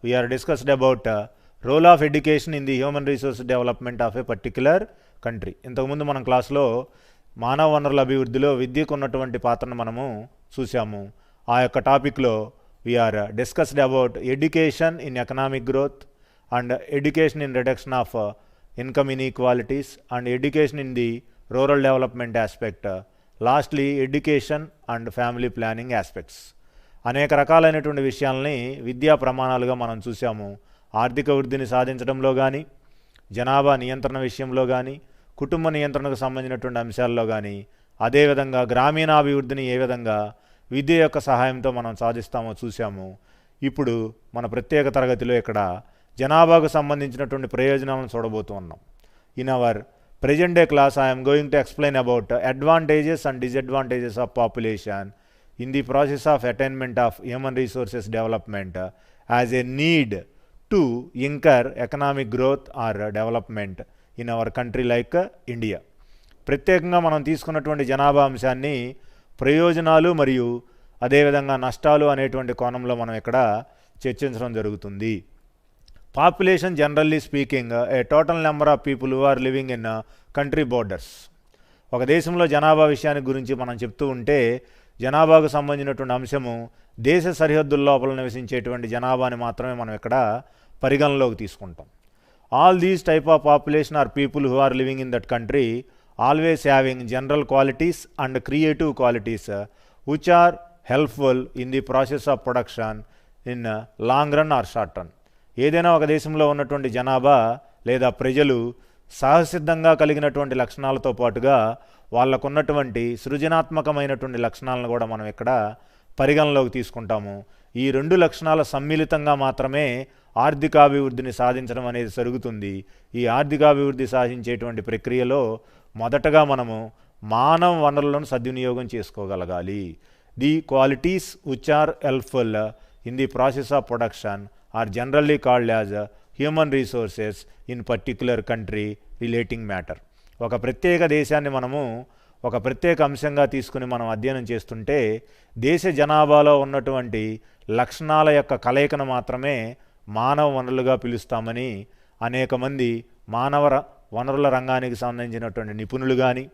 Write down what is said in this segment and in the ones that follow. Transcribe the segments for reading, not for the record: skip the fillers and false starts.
we are discussed about role of education in the human resource development of a particular country. ఇంతకుముందు మనం క్లాస్లో మానవ వనరుల అభివృద్ధిలో విద్యకు ఉన్నటువంటి పాత్రను మనము చూసాము. ఆ యొక్క టాపిక్లో we're discussed about education in economic growth and education in reduction of income inequalities and education in the rural development aspect, lastly education and family planning aspects. అనేక రకాలైనటువంటి విషయాల్ని విద్యా ప్రమాణాలుగా మనం చూసాము. ఆర్థిక వృద్ధిని సాధించడంలో కానీ, జనాభా నియంత్రణ విషయంలో కానీ, కుటుంబ నియంత్రణకు సంబంధించినటువంటి అంశాల్లో కానీ, అదేవిధంగా గ్రామీణాభివృద్ధిని ఏ విధంగా విద్య యొక్క సహాయంతో మనం సాధిస్తామో చూసాము. ఇప్పుడు మన ప్రత్యేక తరగతిలో ఇక్కడ జనాభాకు సంబంధించినటువంటి ప్రయోజనాలను చూడబోతూ ఉన్నాం. In our present day class I am going to explain about advantages and disadvantages of population in the process of attainment of human resources development as a need to incur economic growth or development in our country like India. ప్రత్యేకంగా మనం తీసుకున్నటువంటి జనాభా అంశాన్ని ప్రయోజనాలు మరియు అదేవిధంగా నష్టాలు అనేటువంటి కోణంలో మనం ఇక్కడ చర్చించడం జరుగుతుంది. Population, generally speaking, a total number of people who are living in country borders. ఒక దేశంలో జనాభా విషయానికి గురించి మనం చెప్తూ ఉంటే జనాభాకు సంబంధించినటువంటి అంశము దేశ సరిహద్దుల లోపల నివసించేటువంటి జనాభాని మాత్రమే మనం ఇక్కడ పరిగణలోకి తీసుకుంటాం. All these type of population or people who are living in that country always having general qualities and creative qualities which are helpful in the process of production in long run or short run. ఏదైనా ఒక దేశంలో ఉన్నటువంటి జనాభా లేదా ప్రజలు సహసిద్ధంగా కలిగినటువంటి లక్షణాలతో పాటుగా వాళ్ళకున్నటువంటి సృజనాత్మకమైనటువంటి లక్షణాలను కూడా మనం ఇక్కడ పరిగణలోకి తీసుకుంటాము. ఈ రెండు లక్షణాల సమ్మిళితంగా మాత్రమే ఆర్థికాభివృద్ధిని సాధించడం అనేది జరుగుతుంది. ఈ ఆర్థికాభివృద్ధి సాధించేటువంటి ప్రక్రియలో మొదటగా మనము మానవ వనరులను సద్వినియోగం చేసుకోగలగాలి. The qualities which are helpful in the process of production are generally called as human resources in particular country relating matter. ఒక ప్రత్యేక దేశాన్ని మనము ఒక ప్రత్యేక అంశంగా తీసుకుని మనం అధ్యయనం చేస్తుంటే దేశ జనాభాలో ఉన్నటువంటి లక్షణాల యొక్క కలయికను మాత్రమే మానవ వనరులుగా పిలుస్తామని అనేక మంది మానవ వనరుల రంగానికి సంబంధించినటువంటి నిపుణులు కానీ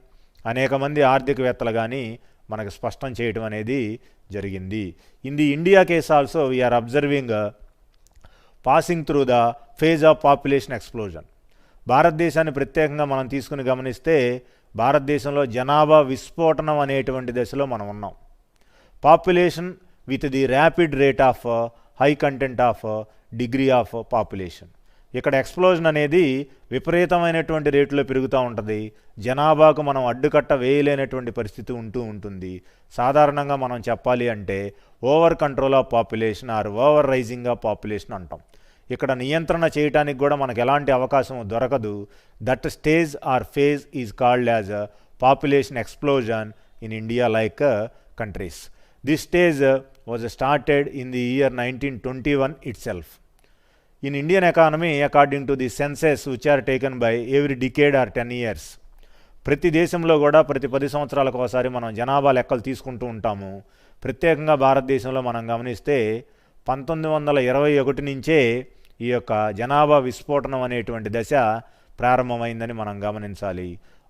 అనేక మంది ఆర్థికవేత్తలు కానీ మనకు స్పష్టం చేయడం అనేది జరిగింది. In the India case also we're observing passing through the phase of population explosion. భారతదేశాన్ని ప్రత్యేకంగా మనం తీసుకుని గమనిస్తే భారతదేశంలో జనాభా విస్ఫోటనం అనేటువంటి దశలో మనం ఉన్నాం. Population with the rapid rate of high content of degree of population. ఇక్కడ ఎక్స్ప్లోజన్ అనేది విపరీతమైనటువంటి రేటులో పెరుగుతూ ఉంటుంది. జనాభాకు మనం అడ్డుకట్ట వేయలేనటువంటి పరిస్థితి ఉంటుంది. సాధారణంగా మనం చెప్పాలి అంటే over control of population or over rising of population అంటాం. ఇక్కడ నియంత్రణ చేయడానికి కూడా మనకు ఎలాంటి అవకాశం దొరకదు. That stage or phase is called as population explosion in India like countries. This stage was started in the year 1921 itself. In Indian economy, according to the census which are taken by every decade or 10 years, ప్రతి దేశంలో కూడా ప్రతి 10 సంవత్సరాలకు ఒకసారి మనం జనాభా లెక్కలు తీసుకుంటూ ఉంటాము. ప్రత్యేకంగా భారతదేశంలో మనం గమనిస్తే 1921 నుంచే ఈ యొక్క జనాభా విస్ఫోటనం అనేటువంటి దశ ప్రారంభమైందని మనం గమనించాలి.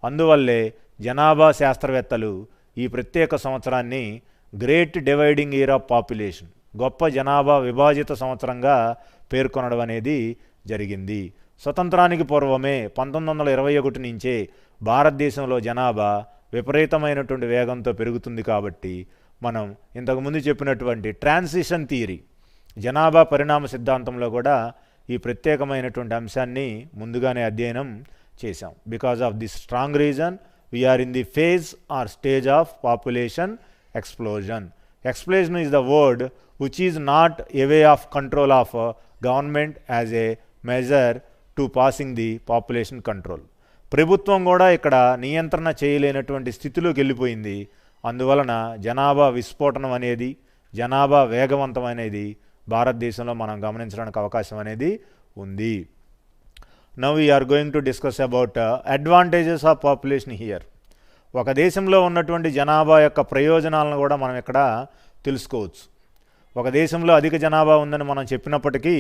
అందువల్లే జనాభా శాస్త్రవేత్తలు ఈ ప్రత్యేక సంవత్సరాన్ని great dividing year of population, గొప్ప జనాభా విభాజిత సంవత్సరంగా పేర్కొనడం అనేది జరిగింది. స్వతంత్రానికి పూర్వమే 1921 నుంచే భారతదేశంలో జనాభా విపరీతమైనటువంటి వేగంతో పెరుగుతుంది. కాబట్టి మనం ఇంతకుముందు చెప్పినటువంటి ట్రాన్సిషన్ థియరీ, జనాభా పరిణామ సిద్ధాంతంలో కూడా ఈ ప్రత్యేకమైనటువంటి అంశాన్ని ముందుగానే అధ్యయనం చేశాం. Because of this strong reason we're in the phase or stage of population explosion. Explosion is the word which is not a way of control of government as a measure to passing the population control. ప్రభుత్వం కూడా ఇక్కడ నియంత్రణ చేయలేనటువంటి స్థితిలోకి వెళ్ళిపోయింది. అందువలన జనాభా విస్ఫోటనం అనేది, జనాభా వేగవంతం అనేది భారతదేశంలో మనం గమనించడానికి అవకాశం అనేది ఉంది. Now we are going to discuss about advantages of population here. ఒక దేశంలో ఉన్నటువంటి జనాభా యొక్క ప్రయోజనాలను కూడా మనం ఇక్కడ తెలుసుకోవచ్చు. ఒక దేశంలో అధిక జనాభా ఉందని మనం చెప్పినప్పటికీ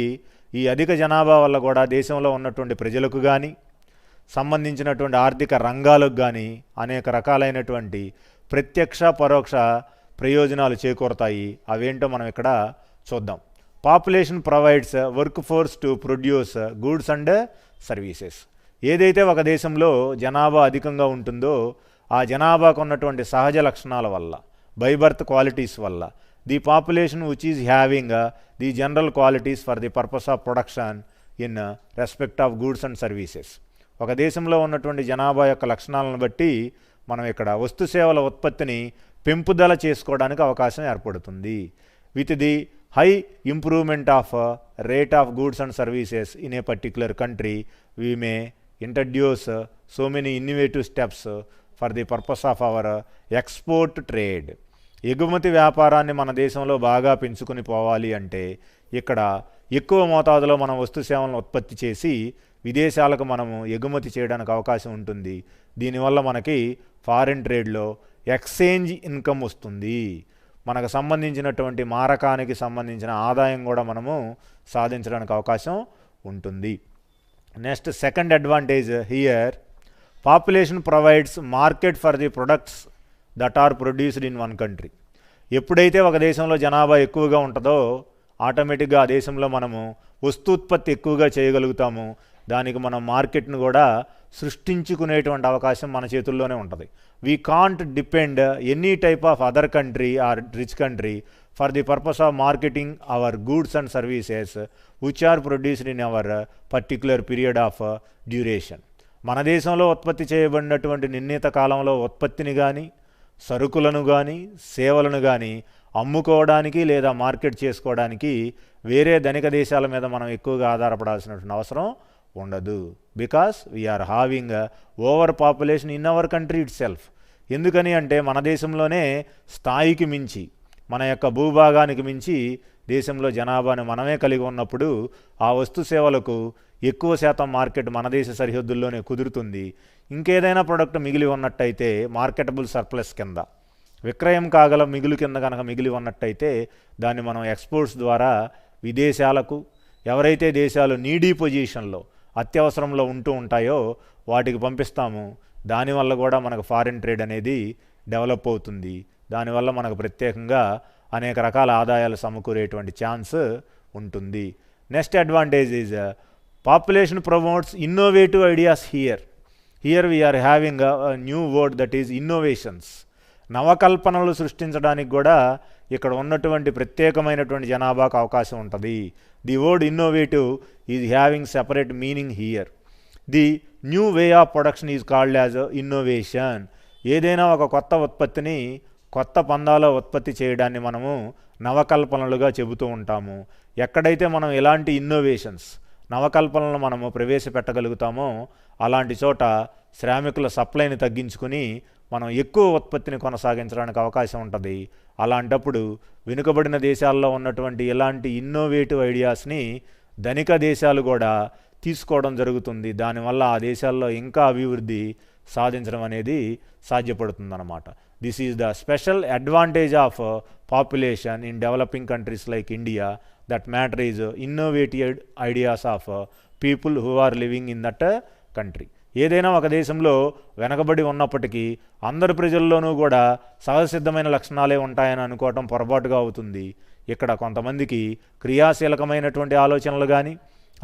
ఈ అధిక జనాభా వల్ల కూడా దేశంలో ఉన్నటువంటి ప్రజలకు కానీ సంబంధించినటువంటి ఆర్థిక రంగాలకు కానీ అనేక రకాలైనటువంటి ప్రత్యక్ష పరోక్ష ప్రయోజనాలు చేకూరతాయి. అవేంటో మనం ఇక్కడ చూద్దాం. Population provides work force to produce goods and services. ఏదైతే ఒక దేశంలో జనాభా అధికంగా ఉంటుందో ఆ జనాభాకు ఉన్నటువంటి సహజ లక్షణాల వల్ల, బై బర్త్ క్వాలిటీస్ వల్ల, the population which is having the general qualities for the purpose of production in respect of goods and services. ఒక దేశంలో ఉన్నటువంటి జనాభా యొక్క లక్షణాలను బట్టి మనం ఇక్కడ వస్తు సేవల ఉత్పత్తిని పెంపుదల చేసుకోవడానికి అవకాశం ఏర్పడుతుంది. With the high improvement of rate of goods and services in a particular country we may introduce so many innovative steps for the purpose of our export trade. ఎగుమతి వ్యాపారాన్ని మన దేశంలో బాగా పెంచుకుని పోవాలి అంటే ఇక్కడ ఎక్కువ మోతాదులో మనం వస్తు సేవలను ఉత్పత్తి చేసి విదేశాలకు మనము ఎగుమతి చేయడానికి అవకాశం ఉంటుంది. దీనివల్ల మనకి ఫారిన్ ట్రేడ్లో ఎక్స్చేంజ్ ఇన్కమ్ వస్తుంది. మనకు సంబంధించినటువంటి మారకానికి సంబంధించిన ఆదాయం కూడా మనము సాధించడానికి అవకాశం ఉంటుంది. Next second advantage here, population provides market for the products that are produced in one country. ఎప్పుడైతే ఒక దేశంలో జనాభా ఎక్కువగా ఉంటుందో ఆటోమేటిక్గా ఆ దేశంలో మనము వస్తూత్పత్తి ఎక్కువగా చేయగలుగుతాము. దానికి మనం మార్కెట్ను కూడా సృష్టించుకునేటువంటి అవకాశం మన చేతుల్లోనే ఉంటుంది. We can't depend any type of other country or rich country for the purpose of marketing our goods and services which are produced in our particular period of duration. మన దేశంలో ఉత్పత్తి చేయబడినటువంటి నిర్ణీత కాలంలో ఉత్పత్తిని కానీ సరుకులను కానీ సేవలను కానీ అమ్ముకోవడానికి లేదా మార్కెట్ చేసుకోవడానికి వేరే ధనిక దేశాల మీద మనం ఎక్కువగా ఆధారపడాల్సినటువంటి అవసరం ఉండదు. Because we're having over population in our country itself. ఎందుకని అంటే మన దేశంలోనే స్థాయికి మించి, మన యొక్క భూభాగానికి మించి దేశంలో జనాభాని మనమే కలిగి ఉన్నప్పుడు ఆ వస్తు సేవలకు ఎక్కువ శాతం మార్కెట్ మన దేశ సరిహద్దుల్లోనే కుదురుతుంది. ఇంకేదైనా ప్రోడక్ట్ మిగిలి ఉన్నట్టయితే మార్కెటబుల్ సర్ప్లస్ కింద, విక్రయం కాగల మిగులు కింద కనుక మిగిలి ఉన్నట్టయితే దాన్ని మనం ఎక్స్పోర్ట్స్ ద్వారా విదేశాలకు, ఎవరైతే దేశాలు నీడీ పొజిషన్లో అత్యవసరంలో ఉంటూ ఉంటాయో వాటికి పంపిస్తాము. దానివల్ల కూడా మనకు ఫారిన్ ట్రేడ్ అనేది డెవలప్ అవుతుంది. దానివల్ల మనకు ప్రత్యేకంగా అనేక రకాల ఆదాయాలు సమకూరేటువంటి ఛాన్స్ ఉంటుంది. Next advantage is population promotes innovative ideas here. Here we are having new word that is innovations. నవకల్పనలు సృష్టించడానికి కూడా ఇక్కడ ఉన్నటువంటి ప్రత్యేకమైనటువంటి జనాభాకు అవకాశం ఉంటుంది. The word innovative is having separate meaning here. The new way of production is called as innovation. ఏదైనా ఒక కొత్త ఉత్పత్తిని కొత్త పందాలో ఉత్పత్తి చేయడాన్ని మనము నవకల్పనలుగా చెబుతూ ఉంటాము. ఎక్కడైతే మనం ఎలాంటి ఇన్నోవేషన్స్, నవకల్పనలను మనము ప్రవేశపెట్టగలుగుతామో అలాంటి చోట శ్రామికుల సప్లైని తగ్గించుకుని మనం ఎక్కువ ఉత్పత్తిని కొనసాగించడానికి అవకాశం ఉంటుంది. అలాంటప్పుడు వెనుకబడిన దేశాల్లో ఉన్నటువంటి ఎలాంటి ఇన్నోవేటివ్ ఐడియాస్ని ధనిక దేశాలు కూడా తీసుకోవడం జరుగుతుంది. దానివల్ల ఆ దేశాల్లో ఇంకా అభివృద్ధి సాధించడం అనేది సాధ్యపడుతుందన్నమాట. This is the special advantage of population in developing countries like India. That matter is innovative ideas of people who are living in that country. ఏదైనా ఒక దేశంలో వెనకబడి ఉన్నప్పటికీ అందరి ప్రజల్లోనూ కూడా సహజసిద్ధమైన లక్షణాలే ఉంటాయని అనుకోవటం పొరపాటుగా అవుతుంది. ఇక్కడ కొంతమందికి క్రియాశీలకమైనటువంటి ఆలోచనలు కానీ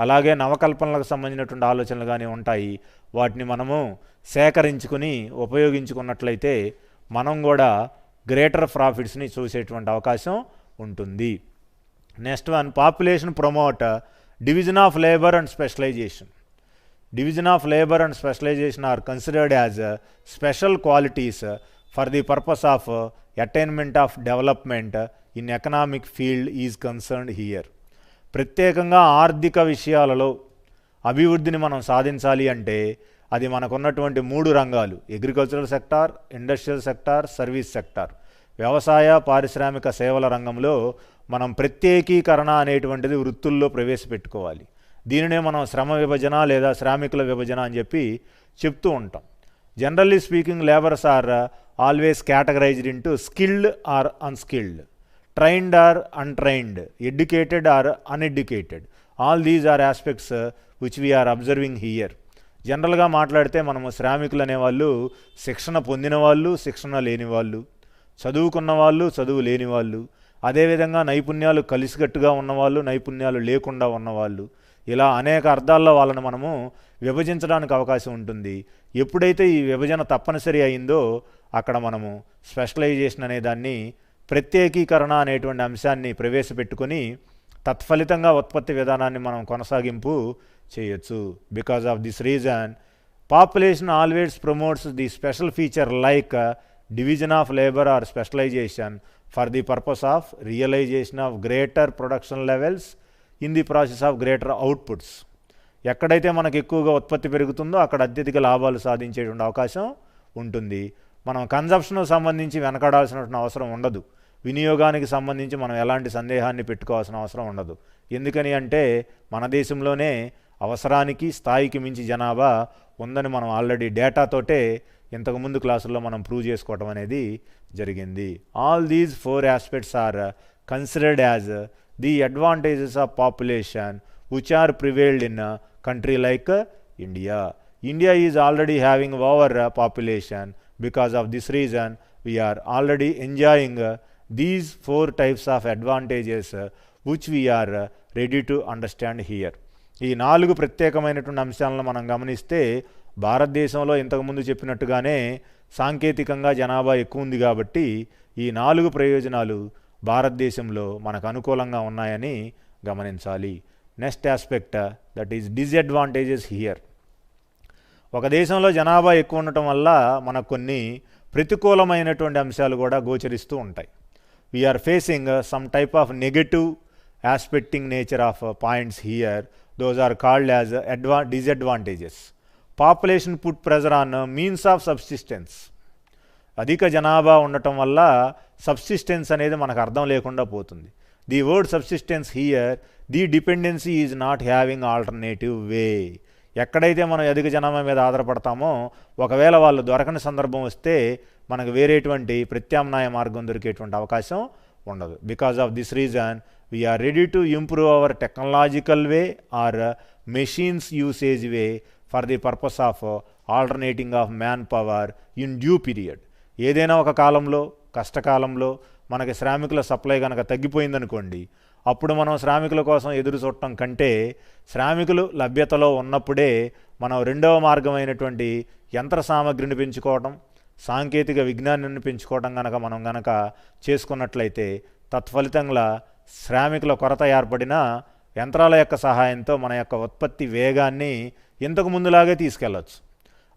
అలాగే నవకల్పనలకు సంబంధించినటువంటి ఆలోచనలు కానీ ఉంటాయి. వాటిని మనము సేకరించుకుని ఉపయోగించుకున్నట్లయితే మనం కూడా గ్రేటర్ ప్రాఫిట్స్ని చూసేటువంటి అవకాశం ఉంటుంది. Next one, population promote division of labour and specialisation. Division of labor and specialization are considered as special qualities for the purpose of attainment of development in economic field is concerned here. ప్రత్యేకంగా ఆర్థిక విషయాలలో అభివృద్ధిని మనం సాధించాలి అంటే అది మనకున్నటువంటి 3 రంగాలు, agricultural sector, industrial sector, service sector. వ్యవసాయ పారిశ్రామిక సేవల రంగంలో మనం ప్రత్యేకీకరణ అనేటువంటిది వృత్తుల్లో ప్రవేశపెట్టుకోవాలి. దీనినే మనం శ్రమ విభజన లేదా శ్రామికుల విభజన అని చెప్పి చెప్తూ ఉంటాం. Generally speaking labours are always categorised into skilled or unskilled. Trained or untrained, educated or uneducated, all these are aspects which we're observing here. జనరల్గా మాట్లాడితే మనము శ్రామికులు అనేవాళ్ళు శిక్షణ పొందిన వాళ్ళు, శిక్షణ లేని వాళ్ళు, చదువుకున్న వాళ్ళు, చదువు లేని వాళ్ళు, అదేవిధంగా నైపుణ్యాలు కలిసికట్టుగా ఉన్నవాళ్ళు, నైపుణ్యాలు లేకుండా ఉన్నవాళ్ళు, ఇలా అనేక అర్థాల్లో వాళ్ళని మనము విభజించడానికి అవకాశం ఉంటుంది. ఎప్పుడైతే ఈ విభజన తప్పనిసరి అయిందో అక్కడ మనము స్పెషలైజేషన్ అనే దాన్ని, ప్రత్యేకీకరణ అనేటువంటి అంశాన్ని ప్రవేశపెట్టుకొని తత్ఫలితంగా ఉత్పత్తి విధానాన్ని మనం కొనసాగింపు చేయొచ్చు. Because of this reason population always promotes the special feature like division of labour or specialisation for the purpose of realisation of greater production levels in the process of greater outputs. ఎక్కడైతే మనకు ఎక్కువగా ఉత్పత్తి పెరుగుతుందో అక్కడ అత్యధిక లాభాలు సాధించేటువంటి అవకాశం ఉంటుంది. మనం కన్జంప్షన్కు సంబంధించి వెనకాడాల్సినటువంటి అవసరం ఉండదు. వినియోగానికి సంబంధించి మనం ఎలాంటి సందేహాన్ని పెట్టుకోవాల్సిన అవసరం ఉండదు. ఎందుకని అంటే మన దేశంలోనే అవసరానికి స్థాయికి మించి జనాభా ఉందని మనం ఆల్రెడీ డేటాతోటే ఇంతకుముందు క్లాసుల్లో మనం ప్రూవ్ చేసుకోవడం అనేది జరిగింది. All these 4 aspects are considered as the advantages of population which are prevailed in country like India. India is already having over population. Because of this reason we're already enjoying these 4 types of advantages which we are ready to understand here. ఈ 4 ప్రత్యేకమైనటువంటి అంశాలను మనం గమనిస్తే భారతదేశంలో ఇంతకుముందు చెప్పినట్టుగానే సాంకేతికంగా జనాభా ఎక్కువ ఉంది కాబట్టి ఈ 4 ప్రయోజనాలు భారతదేశంలో మనకు అనుకూలంగా ఉన్నాయని గమనించాలి. Next aspect that is disadvantages here. ఒక దేశంలో జనాభా ఎక్కువ ఉండటం వల్ల మనకు కొన్ని ప్రతికూలమైనటువంటి అంశాలు కూడా గోచరిస్తూ ఉంటాయి. We are facing some type of negative aspecting nature of points here. Those are called as disadvantages. Population put pressure on means of subsistence. అధిక జనాభా ఉండటం వల్ల సబ్సిస్టెన్స్ అనేది మనకు అర్థం లేకుండా పోతుంది. The word subsistence here, the dependency is not having alternative way. ఎక్కడైతే మనం అధిక జనాభా మీద ఆధారపడతామో ఒకవేళ వాళ్ళు దొరకని సందర్భం వస్తే మనకు వేరేటువంటి ప్రత్యామ్నాయ మార్గం దొరికేటువంటి అవకాశం ఉండదు. Because of this reason we're ready to improve our technological way or machines usage way for the purpose of alternating of man power in due period. ఏదైనా ఒక కాలంలో, కష్టకాలంలో మనకి శ్రామికుల సప్లై కనుక తగ్గిపోయిందనుకోండి, అప్పుడు మనం శ్రామికుల కోసం ఎదురు చూడటం కంటే శ్రామికులు లభ్యతలో ఉన్నప్పుడే మనం రెండవ మార్గమైనటువంటి యంత్ర సామగ్రిని పెంచుకోవడం, సాంకేతిక విజ్ఞానాన్ని పెంచుకోవడం మనం చేసుకున్నట్లయితే తత్ఫలితంగా శ్రామికుల కొరత ఏర్పడిన యంత్రాల యొక్క సహాయంతో మన యొక్క ఉత్పత్తి వేగాన్ని ఇంతకు ముందులాగే తీసుకెళ్ళచ్చు.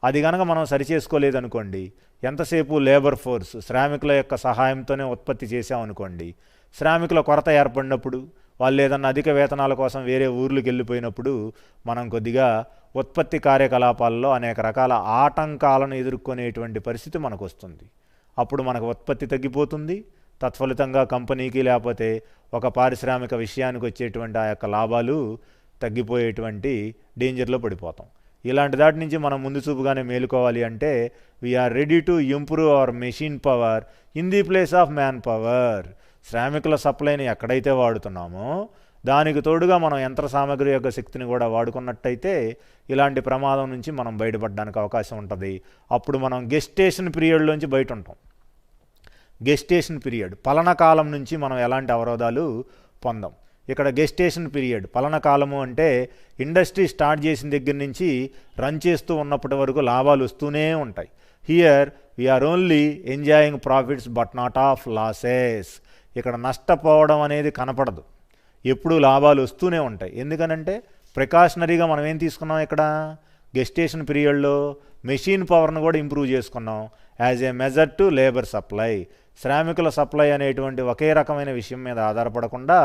అది కనుక మనం సరిచేసుకోలేదనుకోండి, ఎంతసేపు లేబర్ ఫోర్స్ శ్రామికుల యొక్క సహాయంతోనే ఉత్పత్తి చేసామనుకోండి, శ్రామికుల కొరత ఏర్పడినప్పుడు వాళ్ళు ఏదన్నా అధిక వేతనాల కోసం వేరే ఊర్లకు వెళ్ళిపోయినప్పుడు మనం కొద్దిగా ఉత్పత్తి కార్యకలాపాల్లో అనేక రకాల ఆటంకాలను ఎదుర్కొనేటువంటి పరిస్థితి మనకు వస్తుంది. అప్పుడు మనకు ఉత్పత్తి తగ్గిపోతుంది. తత్ఫలితంగా కంపెనీకి లేకపోతే ఒక పారిశ్రామిక విషయానికి వచ్చేటువంటి ఆ యొక్క లాభాలు తగ్గిపోయేటువంటి డేంజర్లో పడిపోతాం. ఇలాంటి దాటి నుంచి మనం ముందు చూపుగానే మేలుకోవాలి అంటే we're ready to improve our machine power in the place of man power. శ్రామికుల సప్లైని ఎక్కడైతే వాడుతున్నామో దానికి తోడుగా మనం యంత్ర సామగ్రి యొక్క శక్తిని కూడా వాడుకున్నట్టయితే ఇలాంటి ప్రమాదం నుంచి మనం బయటపడడానికి అవకాశం ఉంటుంది. అప్పుడు మనం గెస్టేషన్ పీరియడ్లోంచి బయట ఉంటాం. గెస్టేషన్ పీరియడ్ పలన కాలం నుంచి మనం ఎలాంటి అవరోధాలు పొందాం. ఇక్కడ గెస్టేషన్ పీరియడ్ పలన కాలము అంటే ఇండస్ట్రీ స్టార్ట్ చేసిన దగ్గర నుంచి రన్ చేస్తూ ఉన్నప్పటి వరకు లాభాలు వస్తూనే ఉంటాయి. Here we're only enjoying profits but not of losses. ఇక్కడ నష్టపోవడం అనేది కనపడదు, ఎప్పుడూ లాభాలు వస్తూనే ఉంటాయి. ఎందుకనంటే ప్రికాషనరీగా మనం ఏం తీసుకున్నాం, ఇక్కడ గెస్టేషన్ పీరియడ్లో మెషిన్ పవర్ను కూడా ఇంప్రూవ్ చేసుకున్నాం as a measure to labour supply. శ్రామికుల సప్లై అనేటువంటి ఒకే రకమైన విషయం మీద ఆధారపడకుండా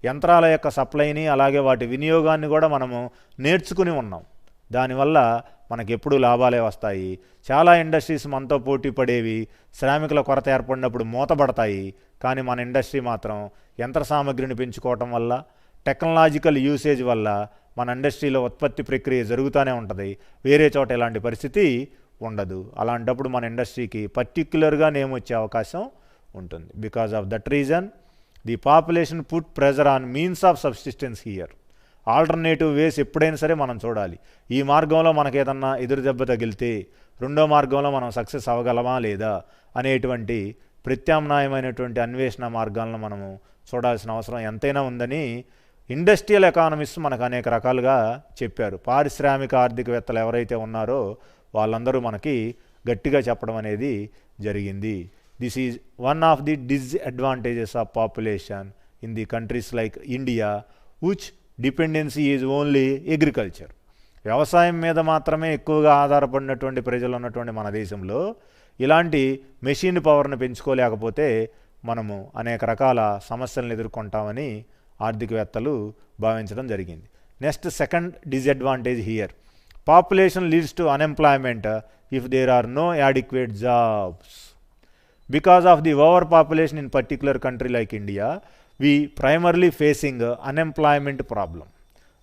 యంత్రాల యొక్క సప్లైని అలాగే వాటి వినియోగాన్ని కూడా మనము నేర్చుకుని ఉన్నాం. దానివల్ల మనకు ఎప్పుడూ లాభాలే వస్తాయి. చాలా ఇండస్ట్రీస్ మనతో పోటీ పడేవి శ్రామికుల కొరత ఏర్పడినప్పుడు మూతపడతాయి. కానీ మన ఇండస్ట్రీ మాత్రం యంత్ర సామగ్రిని పెంచుకోవటం వల్ల, టెక్నాలజికల్ యూసేజ్ వల్ల మన ఇండస్ట్రీలో ఉత్పత్తి ప్రక్రియ జరుగుతూనే ఉంటుంది. వేరే చోట ఎలాంటి పరిస్థితి ఉండదు. అలాంటప్పుడు మన ఇండస్ట్రీకి పర్టిక్యులర్గా నేమ్ వచ్చే అవకాశం ఉంటుంది. Because of that reason the population put pressure on means of subsistence here. Alternative వేస్ ఎప్పుడైనా సరే మనం చూడాలి. ఈ మార్గంలో మనకు ఏదన్నా ఎదురు దెబ్బ తగిలితే రెండో మార్గంలో మనం సక్సెస్ అవ్వగలమా లేదా అనేటువంటి ప్రత్యామ్నాయమైనటువంటి అన్వేషణ మార్గాలను మనము చూడాల్సిన అవసరం ఎంతైనా ఉందని ఇండస్ట్రియల్ ఎకానమిస్ట్ మనకు అనేక రకాలుగా చెప్పారు. పారిశ్రామిక ఆర్థికవేత్తలు ఎవరైతే ఉన్నారో వాళ్ళందరూ మనకి గట్టిగా చెప్పడం అనేది జరిగింది. This is one of the disadvantages of population in the countries like India which dependency is only agriculture. వ్యవసాయం మీద మాత్రమే ఎక్కువగా ఆధారపడినటువంటి ప్రజలు ఉన్నటువంటి మన దేశంలో ఇలాంటి మెషిన్ పవర్ని పెంచుకోలేకపోతే మనము అనేక రకాల సమస్యలను ఎదుర్కొంటామని ఆర్థికవేత్తలు భావించడం జరిగింది. Next second disadvantage here, population leads to unemployment if there are no adequate jobs. Because of the over population in particular country like India we primarily facing unemployment problem.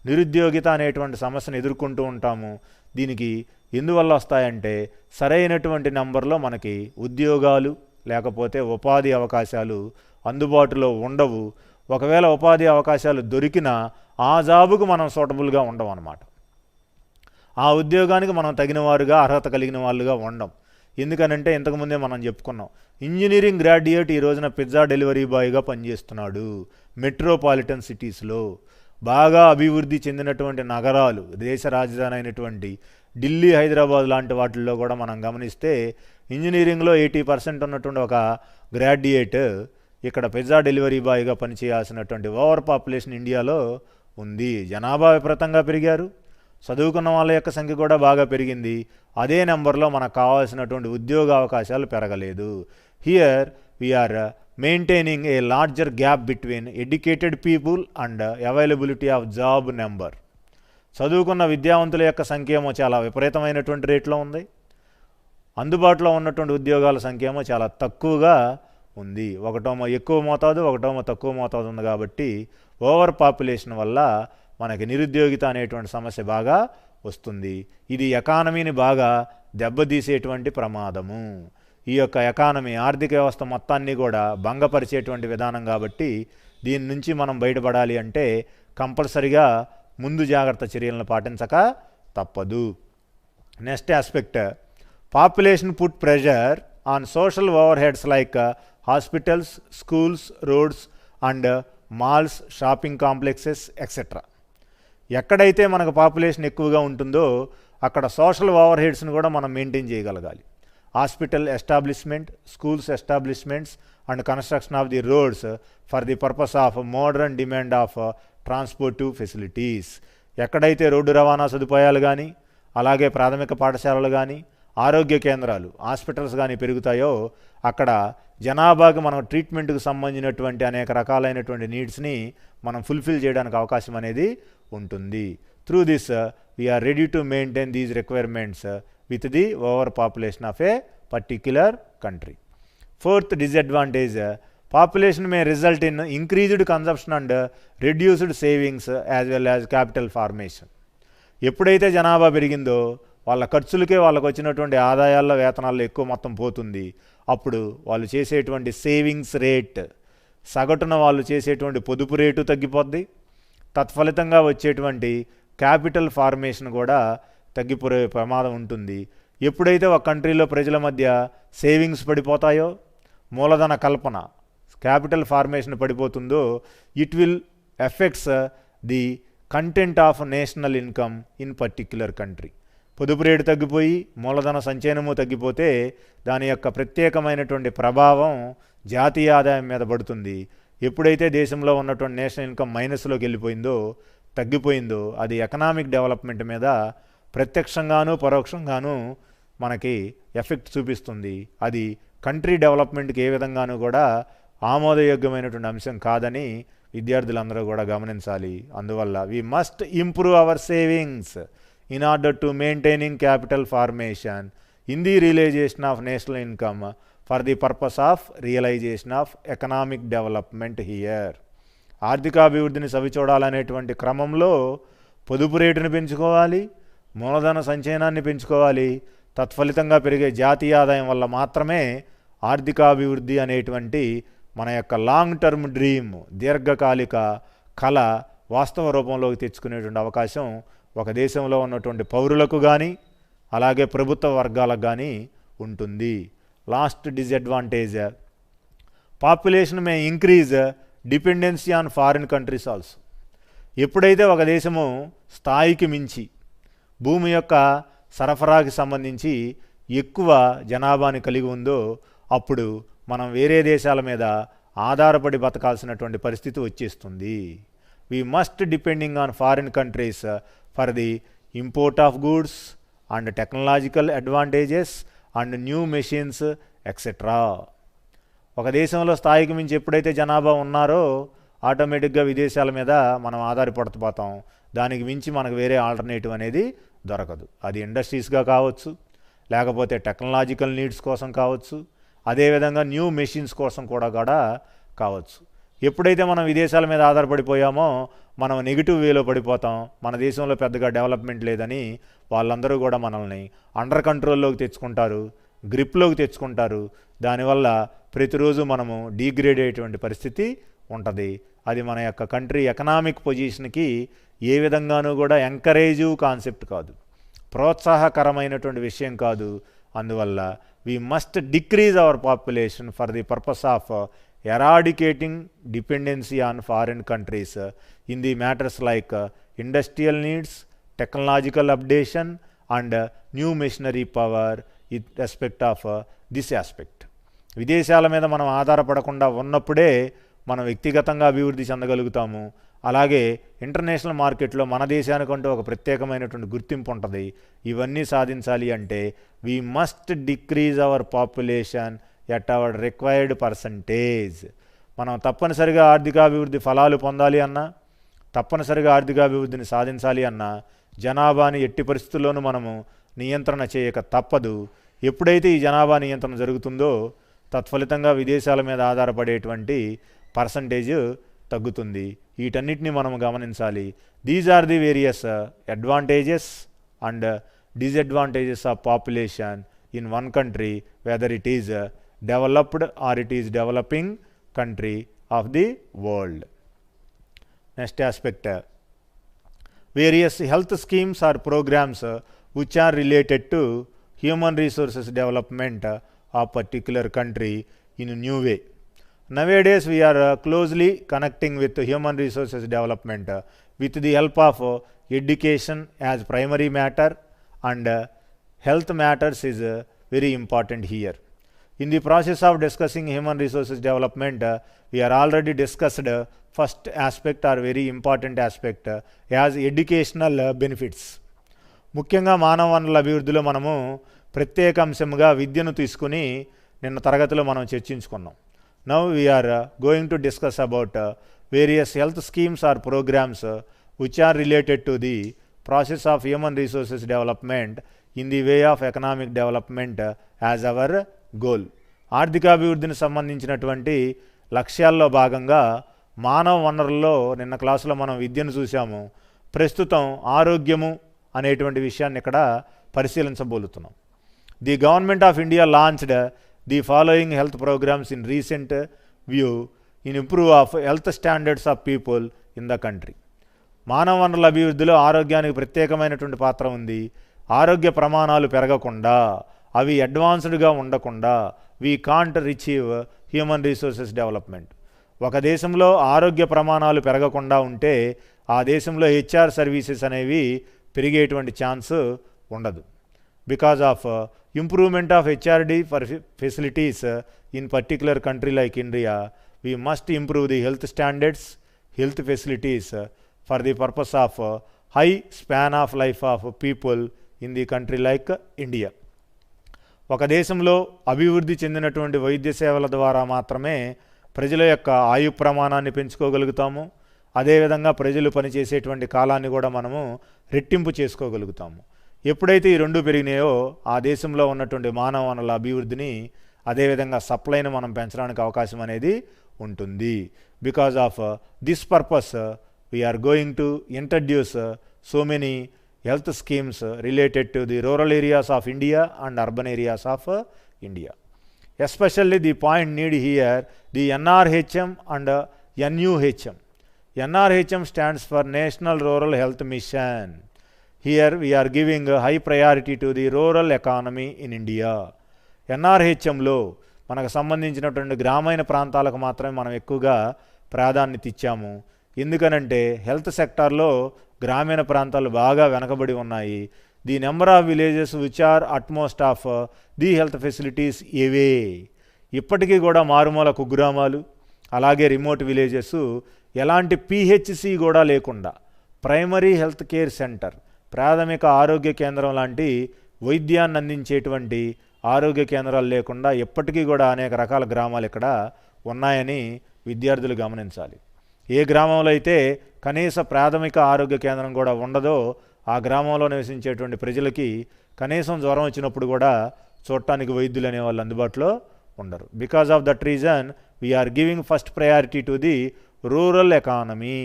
నిరుద్యోగిత అనేటువంటి సమస్యను ఎదుర్కొంటూ ఉంటాము. దీనికి ఎందువల్ల వస్తాయంటే సరైనటువంటి నంబర్లో మనకి ఉద్యోగాలు లేకపోతే ఉపాధి అవకాశాలు అందుబాటులో ఉండవు. ఒకవేళ ఉపాధి అవకాశాలు దొరికినా ఆ జాబుకు మనం సూటబుల్గా ఉండం అన్నమాట. ఆ ఉద్యోగానికి మనం తగిన వారుగా అర్హత కలిగిన వాళ్ళుగా ఉండం. ఎందుకనంటే ఇంతకుముందే మనం చెప్పుకున్నాం, ఇంజనీరింగ్ గ్రాడ్యుయేట్ ఈ రోజున పిజ్జా డెలివరీ బాయ్గా పనిచేస్తున్నాడు. మెట్రోపాలిటన్ సిటీస్లో బాగా అభివృద్ధి చెందినటువంటి నగరాలు, దేశ రాజధాని అయినటువంటి ఢిల్లీ, హైదరాబాద్ లాంటి వాటిల్లో కూడా మనం గమనిస్తే ఇంజనీరింగ్లో 80% ఉన్నటువంటి ఒక గ్రాడ్యుయేట్ ఇక్కడ పిజ్జా డెలివరీ బాయ్గా పనిచేయాల్సినటువంటి ఓవర్ పాపులేషన్ ఇండియాలో ఉంది. జనాభా విపరీతంగా పెరిగారు, చదువుకున్న వాళ్ళ యొక్క సంఖ్య కూడా బాగా పెరిగింది. అదే నెంబర్లో మనకు కావాల్సినటువంటి ఉద్యోగ అవకాశాలు పెరగలేదు. Here we're maintaining a larger gap between educated people and availability of job number. చదువుకున్న విద్యావంతుల యొక్క సంఖ్య ఏమో చాలా విపరీతమైనటువంటి రేట్లో ఉంది, అందుబాటులో ఉన్నటువంటి ఉద్యోగాల సంఖ్య ఏమో చాలా తక్కువగా ఉంది. ఒకటేమో ఎక్కువ మోతాదు, ఒకటేమో తక్కువ మోతాదు ఉంది. కాబట్టి ఓవర్ పాపులేషన్ వల్ల మనకి నిరుద్యోగిత అనేటువంటి సమస్య బాగా వస్తుంది. ఇది ఎకానమీని బాగా దెబ్బతీసేటువంటి ప్రమాదము. ఈ యొక్క ఎకానమీ ఆర్థిక వ్యవస్థ మొత్తాన్ని కూడా భంగపరిచేటువంటి విధానం. కాబట్టి దీని నుంచి మనం బయటపడాలి అంటే కంపల్సరిగా ముందు జాగ్రత్త చర్యలను పాటించక తప్పదు. Next aspect, population put pressure on social over heads like hospitals, schools, roads and malls, shopping complexes etcetera. ఎక్కడైతే మనకు పాపులేషన్ ఎక్కువగా ఉంటుందో అక్కడ సోషల్ ఓవర్ హెడ్స్ని కూడా మనం మెయింటైన్ చేయగలగాలి. Hospital establishment, schools establishments and construction of the roads for the purpose of modern demand of transportive facilities. ఎక్కడైతే road రవాణా సదుపాయాలు కానీ, అలాగే ప్రాథమిక పాఠశాలలు కానీ, ఆరోగ్య కేంద్రాలు, హాస్పిటల్స్ కానీ పెరుగుతాయో అక్కడ జనాభాకి మనం ట్రీట్మెంట్కి సంబంధించినటువంటి అనేక రకాలైనటువంటి నీడ్స్ని మనం ఫుల్ఫిల్ చేయడానికి అవకాశం అనేది ఉంటుంది. Through this we're ready to maintain these requirements with the over population of a particular country. Fourth disadvantage, population may result in increased consumption and reduced savings as well as capital formation. ఎప్పుడైతే జనాభా పెరిగిందో వాళ్ళ ఖర్చులకే వాళ్ళకు వచ్చినటువంటి ఆదాయాల్లో వేతనాల్లో ఎక్కువ మొత్తం పోతుంది. అప్పుడు వాళ్ళు చేసేటువంటి సేవింగ్స్ రేట్, సగటున వాళ్ళు చేసేటువంటి పొదుపు రేటు తగ్గిపోద్ది. తత్ఫలితంగా వచ్చేటువంటి క్యాపిటల్ ఫార్మేషన్ కూడా తగ్గిపోయే ప్రమాదం ఉంటుంది. ఎప్పుడైతే ఒక కంట్రీలో ప్రజల మధ్య సేవింగ్స్ పడిపోతాయో, మూలధన కల్పన, క్యాపిటల్ ఫార్మేషన్ పడిపోతుందో, it will effects the content of national income in particular country. పొదుపు రేటు తగ్గిపోయి మూలధన సంచయనము తగ్గిపోతే దాని యొక్క ప్రత్యేకమైనటువంటి ప్రభావం జాతీయ ఆదాయం మీద పడుతుంది. ఎప్పుడైతే దేశంలో ఉన్నటువంటి నేషనల్ ఇన్కమ్ మైనస్లోకి వెళ్ళిపోయిందో, తగ్గిపోయిందో, అది ఎకనామిక్ డెవలప్మెంట్ మీద ప్రత్యక్షంగాను పరోక్షంగాను మనకి ఎఫెక్ట్ చూపిస్తుంది. అది కంట్రీ డెవలప్మెంట్కి ఏ విధంగానూ కూడా ఆమోదయోగ్యమైనటువంటి అంశం కాదని విద్యార్థులందరూ కూడా గమనించాలి. అందువల్ల we must improve our savings in order to maintaining capital formation in the realisation of national income for the purpose of realisation of economic development here. ఆర్థికాభివృద్ధిని సవిచూడాలనేటువంటి క్రమంలో పొదుపు రేటును పెంచుకోవాలి, మూలధన సంచయనాన్ని పెంచుకోవాలి. తత్ఫలితంగా పెరిగే జాతీయ ఆదాయం వల్ల మాత్రమే ఆర్థికాభివృద్ధి అనేటువంటి మన యొక్క లాంగ్ టర్మ్ డ్రీమ్, దీర్ఘకాలిక కళ వాస్తవ రూపంలోకి తెచ్చుకునేటువంటి అవకాశం ఒక దేశంలో ఉన్నటువంటి పౌరులకు కానీ అలాగే ప్రభుత్వ వర్గాలకు కానీ ఉంటుంది. Last disadvantage, population May increase dependency on foreign countries also. ఎప్పుడైతే ఒక దేశము స్థాయికి మించి భూమి యొక్క సరఫరాకి సంబంధించి ఎక్కువ జనాభాని కలిగి ఉందో అప్పుడు మనం వేరే దేశాల మీద ఆధారపడి బతకాల్సినటువంటి పరిస్థితి వచ్చేస్తుంది. We must depending on foreign countries for the import of goods and technological advantages and new machines etcetera. ఒక దేశంలో స్థాయికి మించి ఎప్పుడైతే జనాభా ఉన్నారో ఆటోమేటిక్గా విదేశాల మీద మనం ఆధారపడిపోతాం. దానికి మించి మనకు వేరే ఆల్టర్నేటివ్ అనేది దొరకదు. అది ఇండస్ట్రీస్గా కావచ్చు, లేకపోతే టెక్నాలజికల్ నీడ్స్ కోసం కావచ్చు, అదేవిధంగా న్యూ మెషిన్స్ కోసం కూడా కావచ్చు. ఎప్పుడైతే మనం విదేశాల మీద ఆధారపడిపోయామో మనం నెగిటివ్ వేలో పడిపోతాం. మన దేశంలో పెద్దగా డెవలప్మెంట్ లేదని వాళ్ళందరూ కూడా మనల్ని అండర్ కంట్రోల్లోకి తెచ్చుకుంటారు, గ్రిప్లోకి తెచ్చుకుంటారు. దానివల్ల ప్రతిరోజు మనము డీగ్రేడ్ అయ్యేటువంటి పరిస్థితి ఉంటుంది. అది మన యొక్క కంట్రీ ఎకనామిక్ పొజిషన్కి ఏ విధంగానూ కూడా ఎంకరేజివ్ కాన్సెప్ట్ కాదు, ప్రోత్సాహకరమైనటువంటి విషయం కాదు. అందువల్ల we must decrease our population for the purpose of eradicating dependency on foreign countries in the matters like industrial needs, technological updation and new machinery power in respect of this aspect. విదేశాల మీద మనం ఆధారపడకుండా ఉన్నప్పుడే మనం వ్యక్తిగతంగా అభివృద్ధి చెందగలుగుతాము. అలాగే international మార్కెట్లో మన దేశానికంటూ ఒక ప్రత్యేకమైనటువంటి గుర్తింపు ఉంటుంది. ఇవన్నీ సాధించాలి అంటే we must decrease our population at our required percentage. మనం తప్పనిసరిగా ఆర్థికాభివృద్ధి ఫలాలు పొందాలి అన్నా, తప్పనిసరిగా ఆర్థికాభివృద్ధిని సాధించాలి అన్నా జనాభాని ఎట్టి పరిస్థితుల్లోనూ మనము నియంత్రణ చేయక తప్పదు. ఎప్పుడైతే ఈ జనాభా నియంత్రణ జరుగుతుందో తత్ఫలితంగా విదేశాల మీద ఆధారపడేటువంటి పర్సంటేజ్ తగ్గుతుంది. వీటన్నిటిని మనం గమనించాలి. These are the various advantages and disadvantages of population in one country whether it is developed or it is developing country of the world. Next aspect, various health schemes or programmes which are related to human resources development of particular country in a new way. Nowadays we are closely connecting with human resources development with the help of education as primary matter and health matters is very important here. In the process of discussing human resources development we are already discussed first aspect or very important aspect as educational benefits. ముఖ్యంగా మానవ వనరుల అభివృద్ధిలో మనము ప్రత్యేక అంశంగా విద్యను తీసుకుని నిన్న తరగతిలో మనం చర్చించుకున్నాం. Now we are going to discuss about various health schemes or programmes which are related to the process of human resources development in the way of economic development as our goal. ఆర్థికాభివృద్ధిని సంబంధించినటువంటి లక్ష్యాల్లో భాగంగా మానవ వనరుల్లో నిన్న క్లాసులో మనం విద్యను చూసాము. ప్రస్తుతం ఆరోగ్యము అనేటువంటి విషయాన్ని ఇక్కడ పరిశీలించబోతున్నాం. The government of India launched the following health programs in recent view in improve of health standards of people in the country. మానవ వనరుల అభివృద్ధిలో ఆరోగ్యానికి ప్రత్యేకమైనటువంటి పాత్ర ఉంది. ఆరోగ్య ప్రమాణాలు పెరగకుండా, అవి అడ్వాన్స్డ్గా ఉండకుండా we can't achieve human resources development. ఒక దేశంలో ఆరోగ్య ప్రమాణాలు పెరగకుండా ఉంటే ఆ దేశంలో హెచ్ఆర్ సర్వీసెస్ అనేవి పెరిగేటువంటి ఛాన్స్ ఉండదు. Because of improvement of HRD for facilities in particular country like India we must improve the health standards, health facilities for the purpose of high span of life of people in the country like India. ఒక దేశంలో అభివృద్ధి చెందినటువంటి వైద్య సేవల ద్వారా మాత్రమే ప్రజల యొక్క ఆయు ప్రమాణాన్ని పెంచుకోగలుగుతాము. అదేవిధంగా ప్రజలు పనిచేసేటువంటి కాలాన్ని కూడా మనము రెట్టింపు చేసుకోగలుగుతాము. ఎప్పుడైతే ఈ రెండు పెరిగినాయో ఆ దేశంలో ఉన్నటువంటి మానవ వనరుల అభివృద్ధిని అదేవిధంగా సప్లైని మనం పెంచడానికి అవకాశం అనేది ఉంటుంది. Because of this purpose we're going to introduce so many health schemes related to the rural areas of India and urban areas of India. Especially the point need here the NRHM and NUHM. NRHM stands for National Rural Health Mission. Here we are giving a high priority to the rural economy in India. NRHMలో మనకు సంబంధించినటువంటి గ్రామీణ ప్రాంతాలకు మాత్రమే మనం ఎక్కువగా ప్రాధాన్యత ఇచ్చాము. ఎందుకనంటే హెల్త్ సెక్టార్లో గ్రామీణ ప్రాంతాలు బాగా వెనకబడి ఉన్నాయి. The number of villages which are utmost of the health facilities away. ఇప్పటికీ కూడా మారుమూల కుగ్రామాలు అలాగే రిమోట్ విలేజెస్ ఎలాంటి పిహెచ్సి కూడా లేకుండా ప్రైమరీ హెల్త్ కేర్ సెంటర్ ప్రాథమిక ఆరోగ్య కేంద్రం లాంటి వైద్యాన్ని అందించేటువంటి ఆరోగ్య కేంద్రాలు లేకుండా ఎప్పటికీ కూడా అనేక రకాల గ్రామాలు ఇక్కడ ఉన్నాయని విద్యార్థులు గమనించాలి. ఏ గ్రామంలో అయితే కనీస ప్రాథమిక ఆరోగ్య కేంద్రం కూడా ఉండదో ఆ గ్రామంలో నివసించేటువంటి ప్రజలకి కనీసం జ్వరం వచ్చినప్పుడు కూడా చూడటానికి వైద్యులు అనేవాళ్ళు అందుబాటులో ఉండరు. Because of that reason we're giving first priority to the rural economy.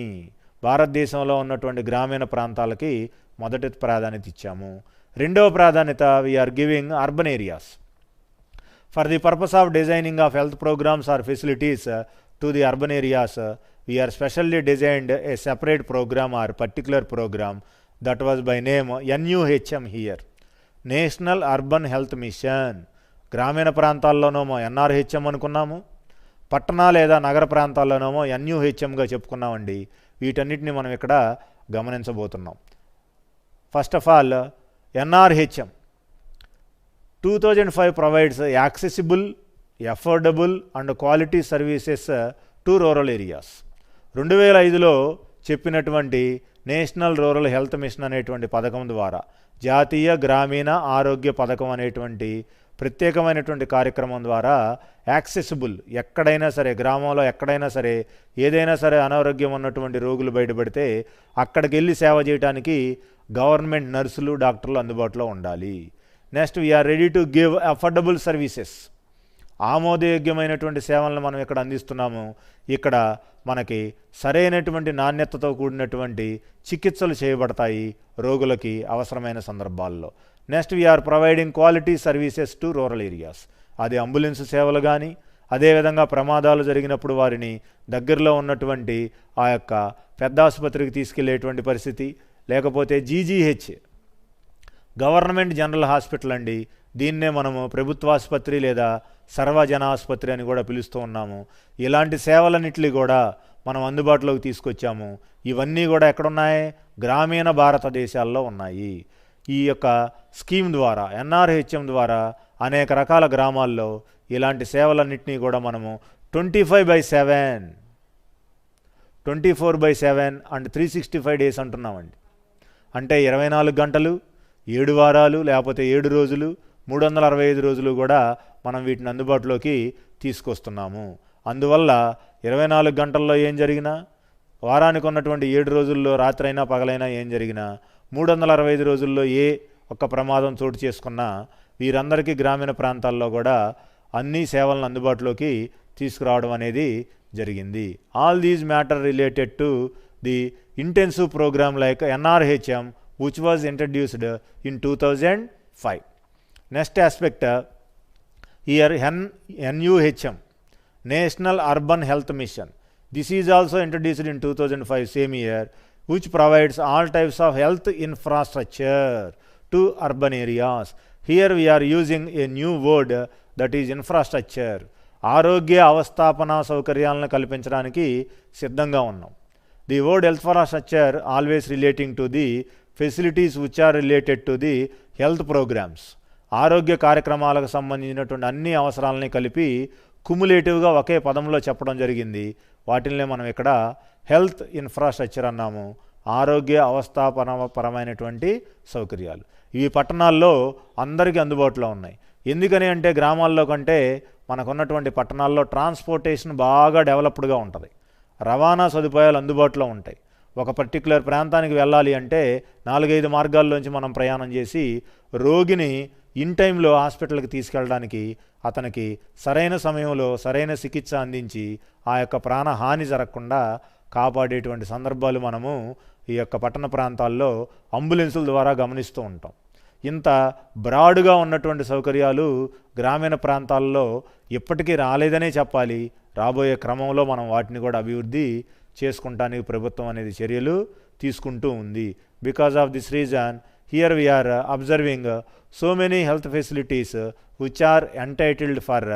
భారతదేశంలో ఉన్నటువంటి గ్రామీణ ప్రాంతాలకి మొదటి ప్రాధాన్యత ఇచ్చాము. రెండవ ప్రాధాన్యత we're giving urban areas. For the purpose of designing of health programmes or facilities to the urban areas we're specially designed a separate programme or particular programme that was by name NUHM here, National Urban Health Mission. గ్రామీణ ప్రాంతాల్లోనేమో NRHM అనుకున్నాము, పట్టణ లేదా నగర ప్రాంతాల్లోనేమో NUHMగా చెప్పుకున్నామండి. వీటన్నిటిని మనం ఇక్కడ గమనించబోతున్నాం. First of all NRHM 2005 provides accessible, affordable and quality services to rural areas. 2005లో చెప్పినటువంటి నేషనల్ రూరల్ హెల్త్ మిషన్ అనేటువంటి పథకం ద్వారా జాతీయ గ్రామీణ ఆరోగ్య పథకం అనేటువంటి ప్రత్యేకమైనటువంటి కార్యక్రమం ద్వారా యాక్సెసిబుల్, ఎక్కడైనా సరే గ్రామంలో ఎక్కడైనా సరే ఏదైనా సరే అనారోగ్యం ఉన్నటువంటి రోగులు బయటపడితే అక్కడికి వెళ్ళి సేవ చేయడానికి గవర్నమెంట్ నర్సులు డాక్టర్లు అందుబాటులో ఉండాలి. Next we are ready to give affordable services. ఆమోదయోగ్యమైనటువంటి సేవలను మనం ఇక్కడ అందిస్తున్నాము. ఇక్కడ మనకి సరైనటువంటి నాణ్యతతో కూడినటువంటి చికిత్సలు చేయబడతాయి రోగులకి అవసరమైన సందర్భాల్లో. Next we're providing quality services to rural areas. అది అంబులెన్స్ సేవలు కానీ, అదేవిధంగా ప్రమాదాలు జరిగినప్పుడు వారిని దగ్గరలో ఉన్నటువంటి ఆ యొక్క పెద్ద ఆసుపత్రికి తీసుకెళ్లేటువంటి పరిస్థితి, లేకపోతే GGH గవర్నమెంట్ జనరల్ హాస్పిటల్ అండి, దీన్నే మనము ప్రభుత్వాసుపత్రి లేదా సర్వజన ఆసుపత్రి అని కూడా పిలుస్తూ ఉన్నాము. ఇలాంటి సేవలన్నింటినీ కూడా మనం అందుబాటులోకి తీసుకొచ్చాము. ఇవన్నీ కూడా ఎక్కడున్నాయి? గ్రామీణ భారతదేశాల్లో ఉన్నాయి. ఈ యొక్క స్కీమ్ ద్వారా NRHM ద్వారా అనేక రకాల గ్రామాల్లో ఇలాంటి సేవలన్నింటినీ కూడా మనము 25/7, 24/7 అండ్ 365 days అంటున్నామండి. అంటే 24 గంటలు, 7 వారాలు, లేకపోతే 7 రోజులు, 365 రోజులు కూడా మనం వీటిని అందుబాటులోకి తీసుకొస్తున్నాము. అందువల్ల 24 గంటల్లో ఏం జరిగినా, వారానికి ఉన్నటువంటి 7 రోజుల్లో రాత్రైనా పగలైనా ఏం జరిగినా, 365 రోజుల్లో ఏ ఒక్క ప్రమాదం చోటు చేసుకున్నా వీరందరికీ గ్రామీణ ప్రాంతాల్లో కూడా అన్ని సేవలను అందుబాటులోకి తీసుకురావడం అనేది జరిగింది. All these matter related to the intensive programme like NRHM which was introduced in 2005. Next aspect here NUHM, National Urban Health Mission. This is also introduced in 2005 same year, which provides all types of health infrastructure to urban areas. Here we are using a new word, that is infrastructure. ఆరోగ్య అవస్థాపన సౌకర్యాలను కల్పించడానికి సిద్ధంగా ఉన్నాం. The word infrastructure always relating to the facilities which are related to the health programs. ఆరోగ్య కార్యక్రమాలకు సంబంధించినటువంటి అన్ని అవసరాలని కలిపి కుములేటివ్గా ఒకే పదంలో చెప్పడం జరిగింది. వాటిల్నే మనం ఇక్కడ హెల్త్ ఇన్ఫ్రాస్ట్రక్చర్ అన్నాము. ఆరోగ్య అవస్థాపనపరమైనటువంటి సౌకర్యాలు ఇవి పట్టణాల్లో అందరికీ అందుబాటులో ఉన్నాయి. ఎందుకని అంటే గ్రామాల్లో కంటే మనకున్నటువంటి పట్టణాల్లో ట్రాన్స్పోర్టేషన్ బాగా డెవలప్డ్గా ఉంటుంది. రవాణా సదుపాయాలు అందుబాటులో ఉంటాయి. ఒక పర్టికులర్ ప్రాంతానికి వెళ్ళాలి అంటే 4-5 మార్గాల్లోంచి మనం ప్రయాణం చేసి రోగిని ఇన్ టైంలో హాస్పిటల్కి తీసుకెళ్ళడానికి, అతనికి సరైన సమయంలో సరైన చికిత్స అందించి ఆ యొక్క ప్రాణహాని జరగకుండా కాపాడేటువంటి సందర్భాలు మనము ఈ యొక్క పట్టణ ప్రాంతాల్లో అంబులెన్సుల ద్వారా గమనిస్తూ ఉంటాం. ఇంత బ్రాడ్గా ఉన్నటువంటి సౌకర్యాలు గ్రామీణ ప్రాంతాల్లో ఇప్పటికీ రాలేదనే చెప్పాలి. రాబోయే క్రమంలో మనం వాటిని కూడా అభివృద్ధి చేసుకుంటానికి ప్రభుత్వం అనేది చర్యలు తీసుకుంటూ ఉంది. Because of this reason here we're observing so many health facilities which are entitled for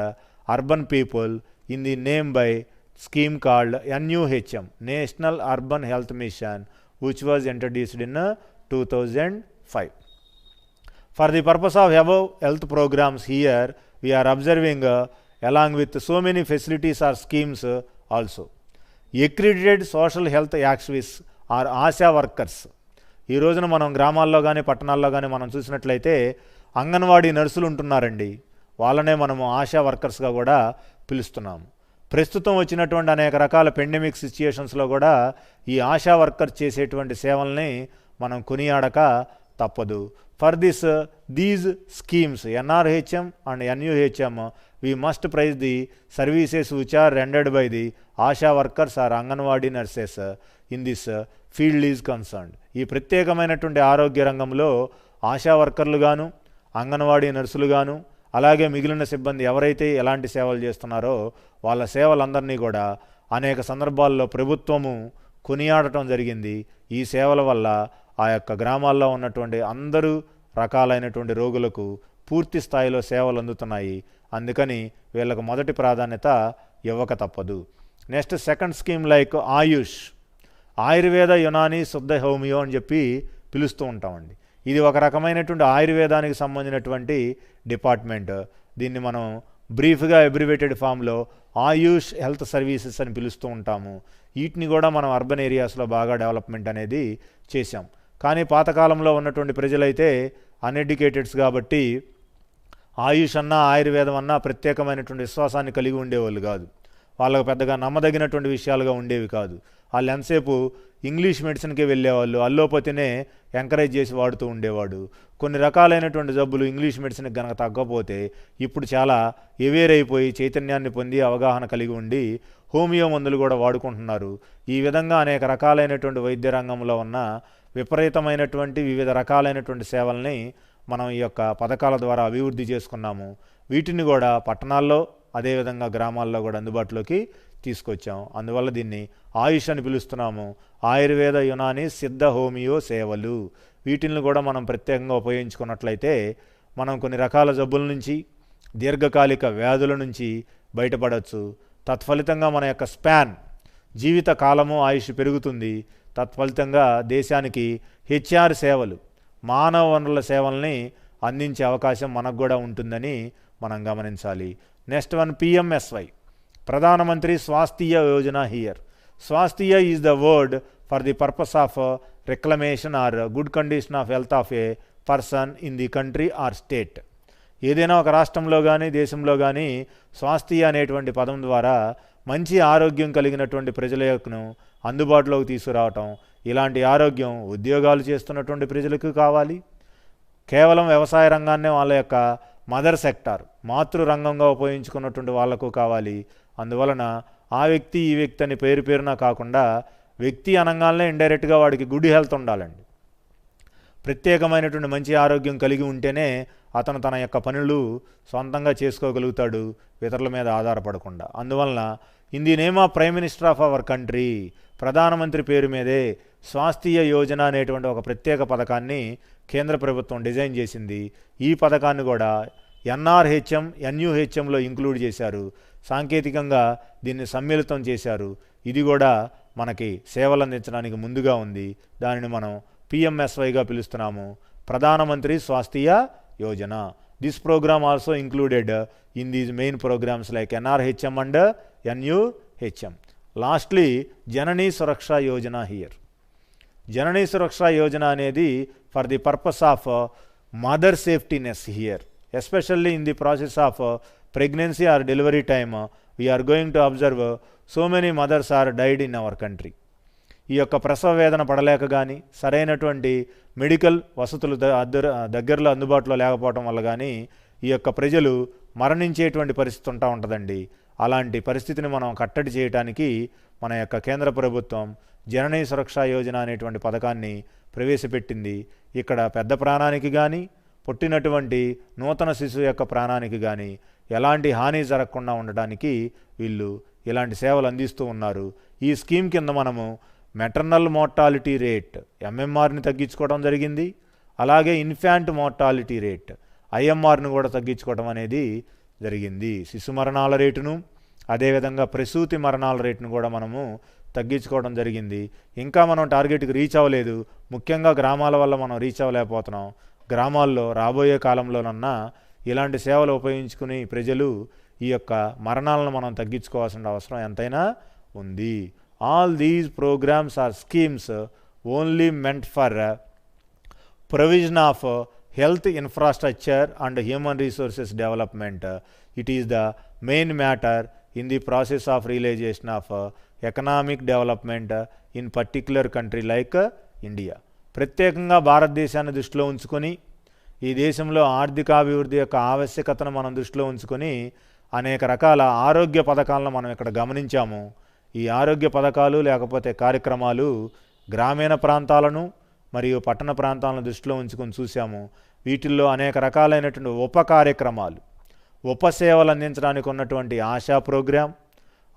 urban people in the name by scheme called NUHM, National Urban Health Mission, which was introduced in 2005. For the purpose of above health programs here, we are observing along with so many facilities or schemes also. Accredited social health activists or ASHA workers. ఈ రోజున మనం గ్రామాల్లో కానీ పట్టణాల్లో కానీ మనం చూసినట్లయితే అంగన్వాడీ నర్సులు ఉంటున్నారండి. వాళ్ళనే మనము ఆశా వర్కర్స్గా కూడా పిలుస్తున్నాము. ప్రస్తుతం వచ్చినటువంటి అనేక రకాల పెండమిక్ సిచ్యుయేషన్స్లో కూడా ఈ ఆశా వర్కర్ చేసేటువంటి సేవల్ని మనం కొనియాడక తప్పదు. For these schemes NRHM and NUHM we must praise the services which are rendered by the ASHA workers or anganwadi nurses in this field is concerned. ఈ ప్రత్యేకమైనటువంటి ఆరోగ్య రంగంలో ఆశా వర్కర్లు గాను అంగన్వాడీ నర్సులు గాను అలాగే మిగిలిన సిబ్బంది ఎవరైతే ఎలాంటి సేవలు చేస్తున్నారో వాళ్ళ సేవలందరినీ కూడా అనేక సందర్భాల్లో ప్రభుత్వము కొనియాడటం జరిగింది. ఈ సేవల వల్ల ఆ యొక్క గ్రామాల్లో ఉన్నటువంటి అందరూ రకాలైనటువంటి రోగులకు పూర్తి స్థాయిలో సేవలు అందుతున్నాయి. అందుకని వీళ్ళకు మొదటి ప్రాధాన్యత ఇవ్వక తప్పదు. Next second scheme like Ayurveda Unani శుద్ధ హోమియో అని చెప్పి పిలుస్తూ ఉంటామండి. ఇది ఒక రకమైనటువంటి ఆయుర్వేదానికి సంబంధించినటువంటి డిపార్ట్మెంట్. దీన్ని మనం బ్రీఫ్గా అబ్రివేటెడ్ ఫామ్లో ఆయుష్ హెల్త్ సర్వీసెస్ అని పిలుస్తూ ఉంటాము. వీటిని కూడా మనం అర్బన్ ఏరియాస్లో బాగా డెవలప్మెంట్ అనేది చేశాం. కానీ పాతకాలంలో ఉన్నటువంటి ప్రజలైతే అన్ఎడ్యుకేటెడ్స్ కాబట్టి ఆయుష్ అన్నా ఆయుర్వేదం అన్నా ప్రత్యేకమైనటువంటి విశ్వాసాన్ని కలిగి ఉండేవాళ్ళు కాదు. వాళ్ళకు పెద్దగా నమ్మదగినటువంటి విషయాలుగా ఉండేవి కాదు. వాళ్ళు ఎంతసేపు ఇంగ్లీష్ మెడిసిన్కే వెళ్ళేవాళ్ళు, అల్లోపతినే ఎంకరేజ్ చేసి వాడుతూ ఉండేవాడు. కొన్ని రకాలైనటువంటి జబ్బులు ఇంగ్లీష్ మెడిసిన్కి కనుక తగ్గకపోతే ఇప్పుడు చాలా ఎవేర్ అయిపోయి చైతన్యాన్ని పొంది అవగాహన కలిగి ఉండి హోమియో మందులు కూడా వాడుకుంటున్నారు. ఈ విధంగా అనేక రకాలైనటువంటి వైద్య రంగంలో ఉన్న విపరీతమైనటువంటి వివిధ రకాలైనటువంటి సేవల్ని మనం ఈ యొక్క పథకాల ద్వారా అభివృద్ధి చేసుకున్నాము. వీటిని కూడా పట్టణాల్లో అదేవిధంగా గ్రామాల్లో కూడా అందుబాటులోకి తీసుకొచ్చాం. అందువల్ల దీన్ని ఆయుష్ అని పిలుస్తున్నాము. ఆయుర్వేద యునాని సిద్ధ హోమియో సేవలు. వీటిని కూడా మనం ప్రత్యేకంగా ఉపయోగించుకున్నట్లయితే మనం కొన్ని రకాల జబ్బుల నుంచి దీర్ఘకాలిక వ్యాధుల నుంచి బయటపడవచ్చు. తత్ఫలితంగా మన యొక్క జీవిత కాలము ఆయుష్ పెరుగుతుంది. తత్ఫలితంగా దేశానికి HR సేవలు మానవ వనరుల సేవల్ని అందించే అవకాశం మనకు కూడా ఉంటుందని మనం గమనించాలి. Next one PMSY, Pradhanmantri Swasthya Yojana. Here Swasthya is the word for the purpose of reclamation or good condition of health of a person in the country or state. ఏదైనా ఒక రాష్ట్రంలో కానీ దేశంలో కానీ స్వాస్థ్య అనేటువంటి పదం ద్వారా మంచి ఆరోగ్యం కలిగినటువంటి ప్రజలను అందుబాటులోకి తీసుకురావటం. ఇలాంటి ఆరోగ్యం ఉద్యోగాలు చేస్తున్నటువంటి ప్రజలకు కావాలి. కేవలం వ్యవసాయ రంగాన్నే వాళ్ళ యొక్క మదర్ సెక్టార్ మాతృ రంగంగా ఉపయోగించుకున్నటువంటి వాళ్లకు కావాలి. అందువలన ఆ వ్యక్తి ఈ వ్యక్తి అని పేరున కాకుండా వ్యక్తి అనగానే ఇండైరెక్ట్గా వాడికి గుడ్ హెల్త్ ఉండాలండి. ప్రత్యేకమైనటువంటి మంచి ఆరోగ్యం కలిగి ఉంటేనే అతను తన యొక్క పనులు సొంతంగా చేసుకోగలుగుతాడు, ఇతరుల మీద ఆధారపడకుండా. అందువలన in the name of prime minister of our country, ప్రధానమంత్రి పేరు మీదే స్వాస్థ్య యోజన అనేటువంటి ఒక ప్రత్యేక పథకాన్ని కేంద్ర ప్రభుత్వం డిజైన్ చేసింది. ఈ పథకాన్ని కూడా NRHM NUHMలో ఇంక్లూడ్ చేశారు. సాంకేతికంగా దీన్ని సమ్మిళితం చేశారు. ఇది కూడా మనకి సేవలు అందించడానికి ముందుగా ఉంది. దానిని మనం PMSYగా పిలుస్తున్నాము, Pradhanmantri Swasthya Yojana. This program also included in these main programs like NRHM and NUHM. Lastly Janani Suraksha Yojana. Here Janani Suraksha Yojana అనేది for the purpose of mother safetyness. Here especially in the process of pregnancy or delivery time we are going to observe so many mothers are died in our country. ఈ యొక్క ప్రసవ వేదన పడలేక కానీ సరైనటువంటి medical వసతులు దగ్గరలో అందుబాటులో లేకపోవడం వల్ల కానీ ఈ యొక్క ప్రజలు మరణించేటువంటి పరిస్థితి ఉంటుందండి. అలాంటి పరిస్థితిని మనం కట్టడి చేయడానికి మన యొక్క కేంద్ర ప్రభుత్వం జననీ సురక్ష యోజన అనేటువంటి పథకాన్ని ప్రవేశపెట్టింది. ఇక్కడ పెద్ద ప్రాణానికి కానీ పుట్టినటువంటి నూతన శిశువు యొక్క ప్రాణానికి కానీ ఎలాంటి హాని జరగకుండా ఉండడానికి వీళ్ళు ఇలాంటి సేవలు అందిస్తూ ఉన్నారు. ఈ స్కీమ్ కింద మనము మెటర్నల్ మోర్టాలిటీ రేట్ ఎంఎంఆర్ని తగ్గించుకోవడం జరిగింది. అలాగే ఇన్ఫాంట్ మోర్టాలిటీ రేట్ ఐఎంఆర్ను కూడా తగ్గించుకోవడం అనేది జరిగింది. శిశు మరణాల రేటును అదేవిధంగా ప్రసూతి మరణాల రేటును కూడా మనము తగ్గించుకోవడం జరిగింది. ఇంకా మనం టార్గెట్కి రీచ్ అవ్వలేదు. ముఖ్యంగా గ్రామాల వల్ల మనం రీచ్ అవ్వలేకపోతున్నాం. గ్రామాల్లో రాబోయే కాలంలోనన్నా ఇలాంటి సేవలు ఉపయోగించుకుని ప్రజలు ఈ యొక్క మరణాలను మనం తగ్గించుకోవాల్సిన అవసరం ఎంతైనా ఉంది. All these programmes or schemes only meant for provision of health infrastructure and human resources development. It is the main matter in the process of realization of economic development in particular country like India. ప్రత్యేకంగా భారతదేశాన్ని దృష్టిలో ఉంచుకొని ఈ దేశంలో ఆర్థికాభివృద్ధి యొక్క ఆవశ్యకతను మనం దృష్టిలో ఉంచుకొని అనేక రకాల ఆరోగ్య పథకాలను మనం ఇక్కడ గమనించాము. ఈ ఆరోగ్య పథకాలు లేకపోతే కార్యక్రమాలు గ్రామీణ ప్రాంతాలను మరియు పట్టణ ప్రాంతాలను దృష్టిలో ఉంచుకొని చూసాము. వీటిల్లో అనేక రకాలైనటువంటి ఉప కార్యక్రమాలు, ఉపసేవలు అందించడానికి ఉన్నటువంటి ఆశా ప్రోగ్రాం,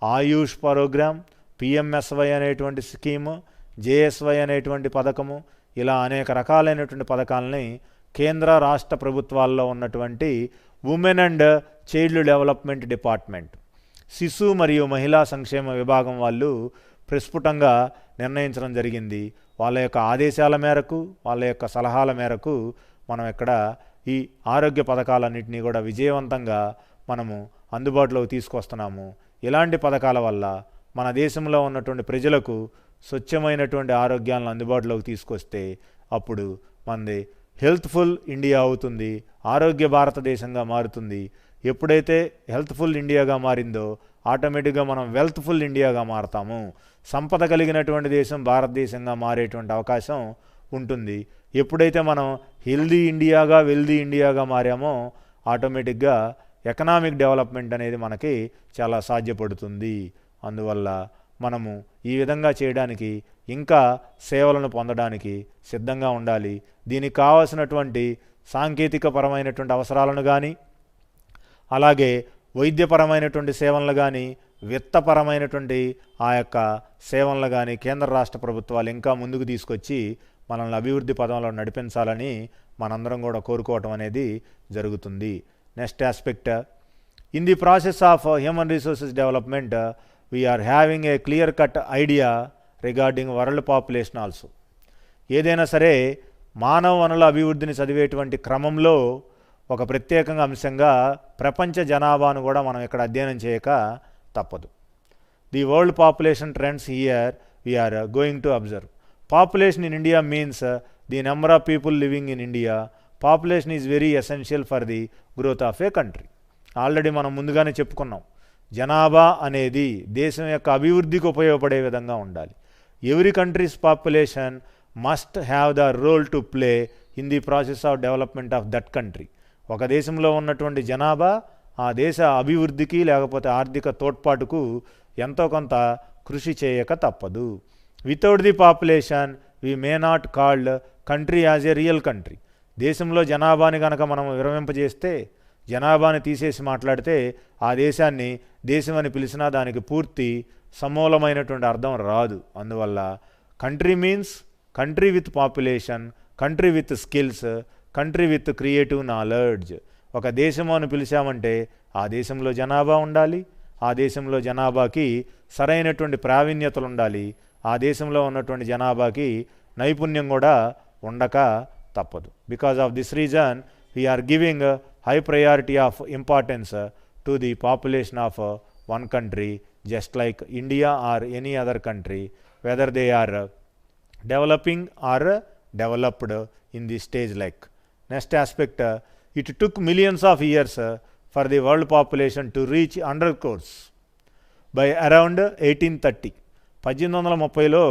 ఆయుష్ ప్రోగ్రాం, పిఎంఎస్వై అనేటువంటి స్కీము, జేఎస్వై అనేటువంటి పథకము, ఇలా అనేక రకాలైనటువంటి పథకాలని కేంద్ర రాష్ట్ర ప్రభుత్వాల్లో ఉన్నటువంటి women and child development department, శిశు మరియు మహిళా సంక్షేమ విభాగం వాళ్ళు ప్రస్ఫుటంగా నిర్ణయించడం జరిగింది. వాళ్ళ యొక్క ఆదేశాల మేరకు, వాళ్ళ యొక్క సలహాల మేరకు మనం ఇక్కడ ఈ ఆరోగ్య పథకాలన్నింటినీ కూడా విజయవంతంగా మనము అందుబాటులోకి తీసుకొస్తున్నాము. ఇలాంటి పథకాల వల్ల మన దేశంలో ఉన్నటువంటి ప్రజలకు స్వచ్ఛమైనటువంటి ఆరోగ్యాలను అందుబాటులోకి తీసుకొస్తే అప్పుడు మనది హెల్త్ఫుల్ ఇండియా అవుతుంది, ఆరోగ్య భారతదేశంగా మారుతుంది. ఎప్పుడైతే హెల్త్ఫుల్ ఇండియాగా మారిందో ఆటోమేటిక్గా మనం వెల్త్ఫుల్ ఇండియాగా మారతాము. సంపద కలిగినటువంటి దేశం భారతదేశంగా మారేటువంటి అవకాశం ఉంటుంది. ఎప్పుడైతే మనం హెల్దీ ఇండియాగా వెల్దీ ఇండియాగా మారామో ఆటోమేటిక్గా ఎకనామిక్ డెవలప్మెంట్ అనేది మనకి చాలా సాధ్యపడుతుంది. అందువల్ల మనము ఈ విధంగా చేయడానికి ఇంకా సేవలను పొందడానికి సిద్ధంగా ఉండాలి. దీనికి కావాల్సినటువంటి సాంకేతిక పరమైనటువంటి అవసరాలను కానీ, అలాగే వైద్యపరమైనటువంటి సేవలను కానీ, విత్తపరమైనటువంటి ఆ యొక్క సేవలను కానీ కేంద్ర రాష్ట్ర ప్రభుత్వాలు ఇంకా ముందుకు తీసుకొచ్చి మనల్ని అభివృద్ధి పదంలో నడిపించాలని మనందరం కూడా కోరుకోవటం అనేది జరుగుతుంది. Next aspect, in the process of human resources development we are having a clear cut idea regarding world population also. ఏదైనా సరే మానవ వనరుల అభివృద్ధిని చదివేటువంటి క్రమంలో ఒక ప్రత్యేకంగా అంశంగా ప్రపంచ జనాభాను కూడా మనం ఇక్కడ అధ్యయనం చేయక తప్పదు. The world population trends here we are going to observe. Population in India means the number of people living in India. Population is very essential for the growth of a country. Already మనం ముందుగానే చెప్పుకున్నాం, జనాభా అనేది దేశం యొక్క అభివృద్ధికి ఉపయోగపడే విధంగా ఉండాలి. Every country's population must have the role to play in the process of development of that country. ఒక దేశంలో ఉన్నటువంటి జనాభా ఆ దేశ అభివృద్ధికి లేకపోతే ఆర్థిక తోడ్పాటుకు ఎంతో కొంత కృషి చేయక తప్పదు. Without the population we may not called country as a real country. దేశంలో జనాభాని కనుక మనం విరమింపజేస్తే, జనాభాని తీసేసి మాట్లాడితే ఆ దేశాన్ని దేశమని పిలిచినా దానికి పూర్తి సమూలమైనటువంటి అర్థం రాదు. అందువల్ల country means country with population, country with skills, country with creative knowledge. ఒక దేశము అని పిలిచామంటే ఆ దేశంలో జనాభా ఉండాలి, ఆ దేశంలో జనాభాకి సరైనటువంటి ప్రావీణ్యతలు ఉండాలి, ఆ దేశంలో ఉన్నటువంటి జనాభాకి నైపుణ్యం కూడా ఉండక తప్పదు. Because of this reason we're giving high priority of importance to the population of one country, just like India or any other country, whether they are developing or developed in the stage like. Next aspect, it took millions of years for the world population to reach 100 crores by around 1830. 1830లో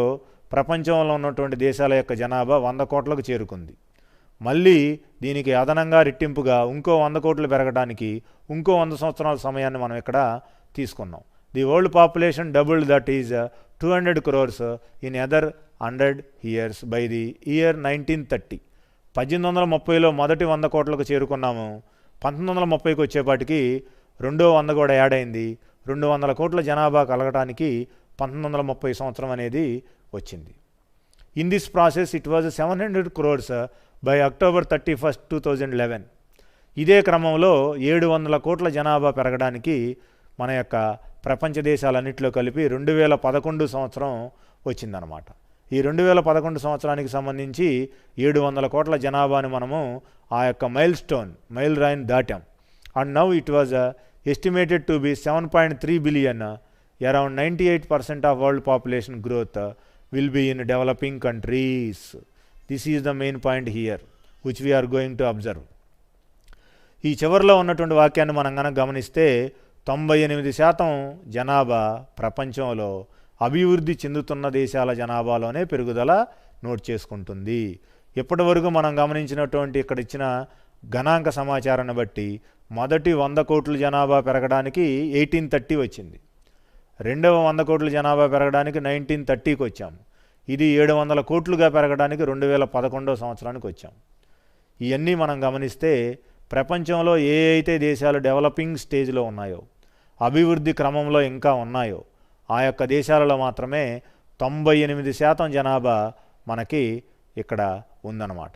ప్రపంచంలో ఉన్నటువంటి దేశాల యొక్క జనాభా 100 కోట్లకు చేరుకుంది. మళ్ళీ దీనికి అదనంగా రెట్టింపుగా ఇంకో 100 కోట్లు పెరగడానికి ఇంకో 100 సంవత్సరాల సమయాన్ని మనం ఇక్కడ తీసుకున్నాం. The world population doubled, that is 200 crores in other 100 years by the year 1930. 1830లో మొదటి 100 కోట్లకు చేరుకున్నాము. 1930కి వచ్చేపాటికి రెండో 100 కూడా యాడ్ అయింది. 200 కోట్ల జనాభా కలగటానికి 1930 సంవత్సరం అనేది వచ్చింది. In this process it was 700 crores by October 31st, 2011. ఇదే క్రమంలో 700 కోట్ల జనాభా పెరగడానికి మన యొక్క ప్రపంచ దేశాలన్నింటిలో కలిపి 2011 సంవత్సరం వచ్చిందనమాట. ఈ 2011 సంవత్సరానికి సంబంధించి 700 కోట్ల జనాభాని మనము ఆ యొక్క మైల్ రైన్ దాటాం. And now it was estimated to be 7.3 billion. Around 98% of world population growth will be in developing countries. This is the main point here which we are going to observe. ఈ చివరిలో ఉన్నటువంటి వాక్యాన్ని మనం కనుక గమనిస్తే 98% జనాభా ప్రపంచంలో అభివృద్ధి చెందుతున్న దేశాల జనాభాలోనే పెరుగుదల నోట్ చేసుకుంటుంది. ఇప్పటి వరకు మనం గమనించినటువంటి ఇక్కడ ఇచ్చిన గణాంక సమాచారాన్ని బట్టి మొదటి 100 కోట్ల జనాభా పెరగడానికి 1830 వచ్చింది. రెండవ 100 కోట్ల జనాభా పెరగడానికి 1930కి వచ్చాం. ఇది 700 కోట్లుగా పెరగడానికి 2011 సంవత్సరానికి వచ్చాం. ఇవన్నీ మనం గమనిస్తే ప్రపంచంలో ఏ అయితే దేశాలు డెవలపింగ్ స్టేజ్లో ఉన్నాయో, అభివృద్ధి క్రమంలో ఇంకా ఉన్నాయో, ఆ యొక్క దేశాలలో మాత్రమే 98% జనాభా మనకి ఇక్కడ ఉందన్నమాట.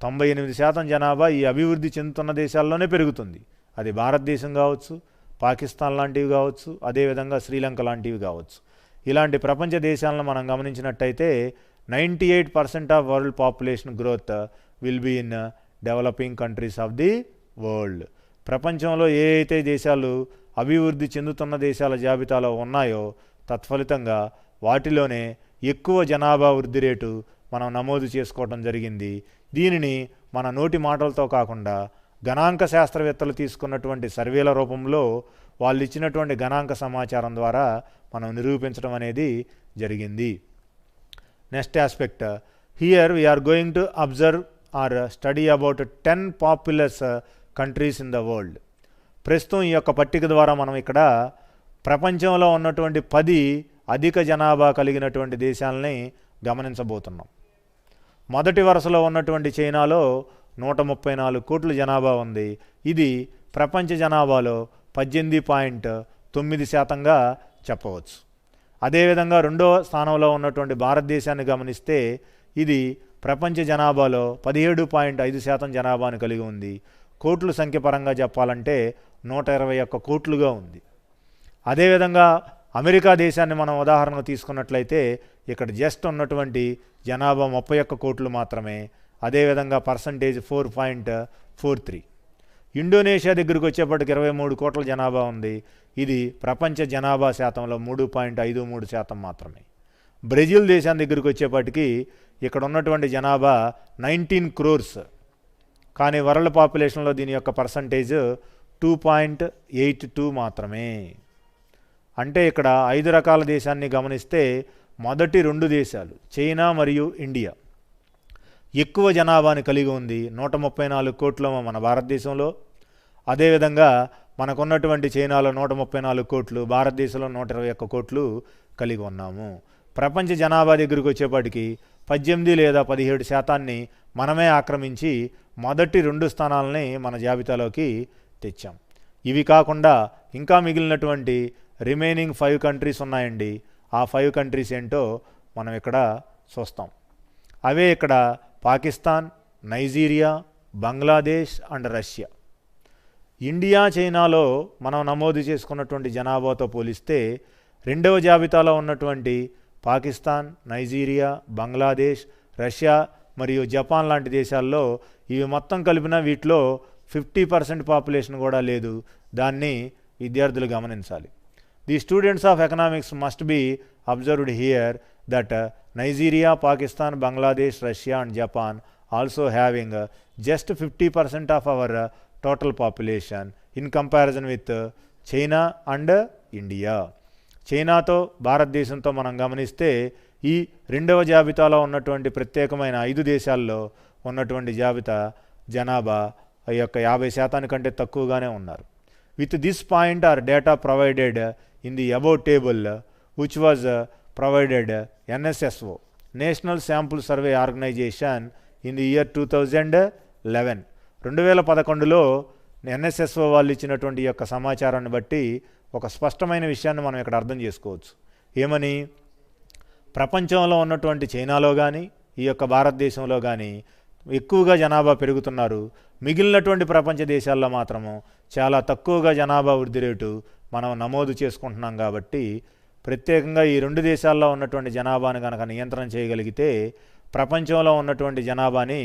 98% జనాభా ఈ అభివృద్ధి చెందుతున్న దేశాల్లోనే పెరుగుతుంది. అది భారతదేశం కావచ్చు, పాకిస్తాన్ లాంటివి కావచ్చు, అదేవిధంగా శ్రీలంక లాంటివి కావచ్చు. ఇలాంటి ప్రపంచ దేశాలను మనం గమనించినట్టయితే 98% of world population growth will be in developing countries of the world. ప్రపంచంలో ఏ అయితే దేశాలు అభివృద్ధి చెందుతున్న దేశాల జాబితాలో ఉన్నాయో తత్ఫలితంగా వాటిలోనే ఎక్కువ జనాభా వృద్ధి రేటు మనం నమోదు చేసుకోవడం జరిగింది. దీనిని మన నోటి మాటలతో కాకుండా గణాంక శాస్త్రవేత్తలు తీసుకున్నటువంటి సర్వేల రూపంలో వాళ్ళు ఇచ్చినటువంటి గణాంక సమాచారం ద్వారా మనం నిరూపించడం అనేది జరిగింది. Next aspect here we're going to observe or study about 10 populous countries in the world. ప్రస్తుతం ఈ యొక్క పట్టిక ద్వారా మనం ఇక్కడ ప్రపంచంలో ఉన్నటువంటి 10 అధిక జనాభా కలిగినటువంటి దేశాలని గమనించబోతున్నాం. మొదటి వరుసలో ఉన్నటువంటి చైనాలో 134 కోట్ల జనాభా ఉంది. ఇది ప్రపంచ జనాభాలో 18.9%గా చెప్పవచ్చు. అదేవిధంగా రెండో స్థానంలో ఉన్నటువంటి భారతదేశాన్ని గమనిస్తే ఇది ప్రపంచ జనాభాలో 17.5% జనాభాను కలిగి ఉంది. కోట్ల సంఖ్య పరంగా చెప్పాలంటే 121 కోట్లుగా ఉంది. అదేవిధంగా అమెరికా దేశాన్ని మనం ఉదాహరణకు తీసుకున్నట్లయితే ఇక్కడ జస్ట్ ఉన్నటువంటి జనాభా 31 కోట్లు మాత్రమే. అదేవిధంగా పర్సంటేజ్ 4.43. ఇండోనేషియా దగ్గరికి వచ్చేప్పటికి 23 కోట్ల జనాభా ఉంది. ఇది ప్రపంచ జనాభా శాతంలో 3.53% మాత్రమే. బ్రెజిల్ దేశం దగ్గరికి వచ్చేప్పటికి ఇక్కడ ఉన్నటువంటి జనాభా 19 crores, కానీ వరల్డ్ పాపులేషన్లో దీని యొక్క పర్సంటేజ్ 2.82 మాత్రమే. అంటే ఇక్కడ 5 రకాల దేశాన్ని గమనిస్తే మొదటి 2 దేశాలు చైనా మరియు ఇండియా ఎక్కువ జనాభాని కలిగి ఉంది. 134 కోట్లు మన భారతదేశంలో. అదేవిధంగా మనకున్నటువంటి చైనాలో 134 కోట్లు, భారతదేశంలో 121 కోట్లు కలిగి ఉన్నాము. ప్రపంచ జనాభా దగ్గరికి వచ్చేప్పటికి 18 లేదా 17% మనమే ఆక్రమించి మొదటి 2 స్థానాలని మన జాబితాలోకి తెచ్చాం. ఇవి కాకుండా ఇంకా మిగిలినటువంటి రిమైనింగ్ 5 కంట్రీస్ ఉన్నాయండి. ఆ 5 కంట్రీస్ ఏంటో మనం ఇక్కడ చూస్తాం. అవే ఇక్కడ Pakistan, Nigeria, Bangladesh and Russia. India, చైనాలో మనం నమోదు చేసుకున్నటువంటి జనాభాతో పోలిస్తే రెండవ జాబితాలో ఉన్నటువంటి పాకిస్తాన్, నైజీరియా, బంగ్లాదేశ్, రష్యా మరియు జపాన్ లాంటి దేశాల్లో ఇవి మొత్తం కలిపిన వీటిలో 50% పాపులేషన్ కూడా లేదు. దాన్ని విద్యార్థులు గమనించాలి. The students of economics must be observed here that Nigeria, Pakistan, Bangladesh, Russia and Japan also having just 50% of our total population in comparison with China and India. చైనాతో భారతదేశంతో మనం గమనిస్తే ఈ రెండవ జాబితాలో ఉన్నటువంటి ప్రత్యేకమైన 5 దేశాల్లో ఉన్నటువంటి జాబితా జనాభా యొక్క 50% కంటే తక్కువగానే ఉన్నారు. With this point or data provided in the above table which was provided NSSO, national sample survey organization, in the year 2011. 2011లో ఎన్ఎస్ఎస్ఓ వాళ్ళు ఇచ్చినటువంటి ఈ యొక్క సమాచారాన్ని బట్టి ఒక స్పష్టమైన విషయాన్ని మనం ఇక్కడ అర్థం చేసుకోవచ్చు. ఏమని? ప్రపంచంలో ఉన్నటువంటి చైనాలో కానీ ఈ యొక్క భారతదేశంలో కానీ ఎక్కువగా జనాభా పెరుగుతున్నారు. మిగిలినటువంటి ప్రపంచ దేశాల్లో మాత్రము చాలా తక్కువగా జనాభా వృద్ధి రేటు మనం నమోదు చేసుకుంటున్నాం. కాబట్టి ప్రత్యేకంగా ఈ రెండు దేశాల్లో ఉన్నటువంటి జనాభాను కనుక నియంత్రణ చేయగలిగితే ప్రపంచంలో ఉన్నటువంటి జనాభాని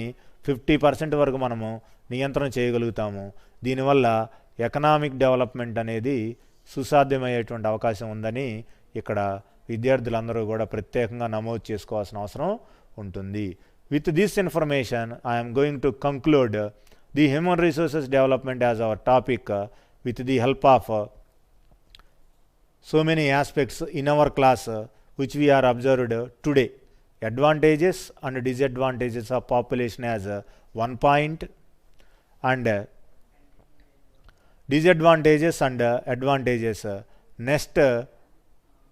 50% వరకు మనము నియంత్రణ చేయగలుగుతాము. దీనివల్ల ఎకనామిక్ డెవలప్మెంట్ అనేది సుసాధ్యమయ్యేటువంటి అవకాశం ఉందని ఇక్కడ విద్యార్థులందరూ కూడా ప్రత్యేకంగా నమోదు చేసుకోవాల్సిన అవసరం ఉంటుంది. With this information I'm going to conclude the human resources development as our topic with the help of so many aspects in our class which we are observed today. Advantages and disadvantages of population as one point, and disadvantages and advantages. Next,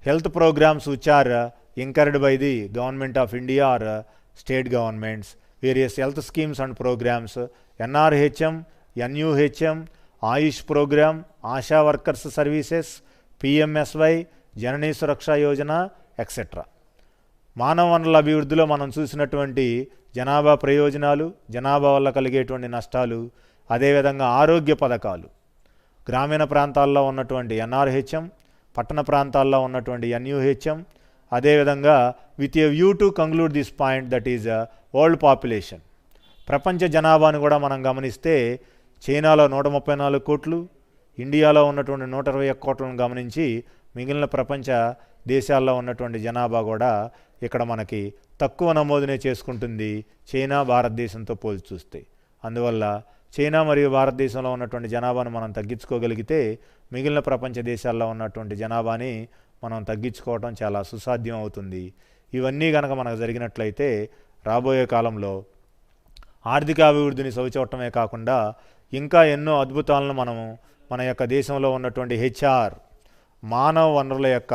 health programs which are encouraged by the government of India or state governments, various health schemes and programs, NRHM, NUHM, Ayush program, Asha workers services, PMSY, Janani Suraksha Yojana etcetera. మానవ వనరుల అభివృద్ధిలో మనం చూసినటువంటి జనాభా ప్రయోజనాలు, జనాభా వల్ల కలిగేటువంటి నష్టాలు, అదేవిధంగా ఆరోగ్య పథకాలు, గ్రామీణ ప్రాంతాల్లో ఉన్నటువంటి NRHM, పట్టణ ప్రాంతాల్లో ఉన్నటువంటి NUHM, అదేవిధంగా with a view to conclude this point that is world population. ప్రపంచ జనాభాను కూడా మనం గమనిస్తే చైనాలో 134 కోట్లు, ఇండియాలో ఉన్నటువంటి 121 కోట్లను గమనించి మిగిలిన ప్రపంచ దేశాల్లో ఉన్నటువంటి జనాభా కూడా ఇక్కడ మనకి తక్కువ నమోదునే చేసుకుంటుంది చైనా భారతదేశంతో పోల్చి చూస్తే. అందువల్ల చైనా మరియు భారతదేశంలో ఉన్నటువంటి జనాభాను మనం తగ్గించుకోగలిగితే మిగిలిన ప్రపంచ దేశాల్లో ఉన్నటువంటి జనాభాని మనం తగ్గించుకోవడం చాలా సుసాధ్యం అవుతుంది. ఇవన్నీ కనుక మనకు జరిగినట్లయితే రాబోయే కాలంలో ఆర్థిక అభివృద్ధిని సవిచూడటమే కాకుండా ఇంకా ఎన్నో అద్భుతాలను మనము మన యొక్క దేశంలో ఉన్నటువంటి HR మానవ వనరుల యొక్క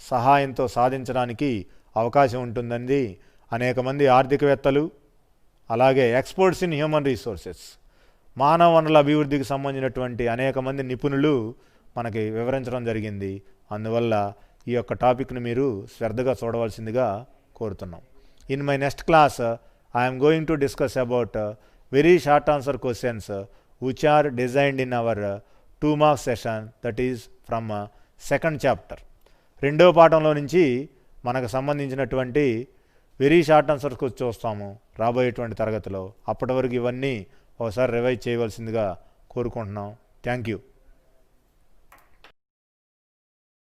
సహాయంతో సాధించడానికి అవకాశం ఉంటుందని అనేక మంది ఆర్థికవేత్తలు, అలాగే ఎక్స్పర్ట్స్ ఇన్ హ్యూమన్ రిసోర్సెస్, మానవ వనరుల అభివృద్ధికి సంబంధించినటువంటి అనేక మంది నిపుణులు మనకి వివరించడం జరిగింది. అందువల్ల ఈ యొక్క టాపిక్ని మీరు శ్రద్ధగా చూడవలసిందిగా కోరుతున్నాం. In my next class I'm going to discuss about very short answer questions which are designed in our 2 mark session, that is from second chapter. రెండో పాఠంలో నుంచి మనకు సంబంధించినటువంటి వెరీ షార్ట్ ఆన్సర్స్ చూస్తాము రాబోయేటువంటి తరగతిలో. అప్పటి వరకు ఇవన్నీ ఒకసారి రివైజ్ చేయవలసిందిగా కోరుకుంటున్నాం. Thank you.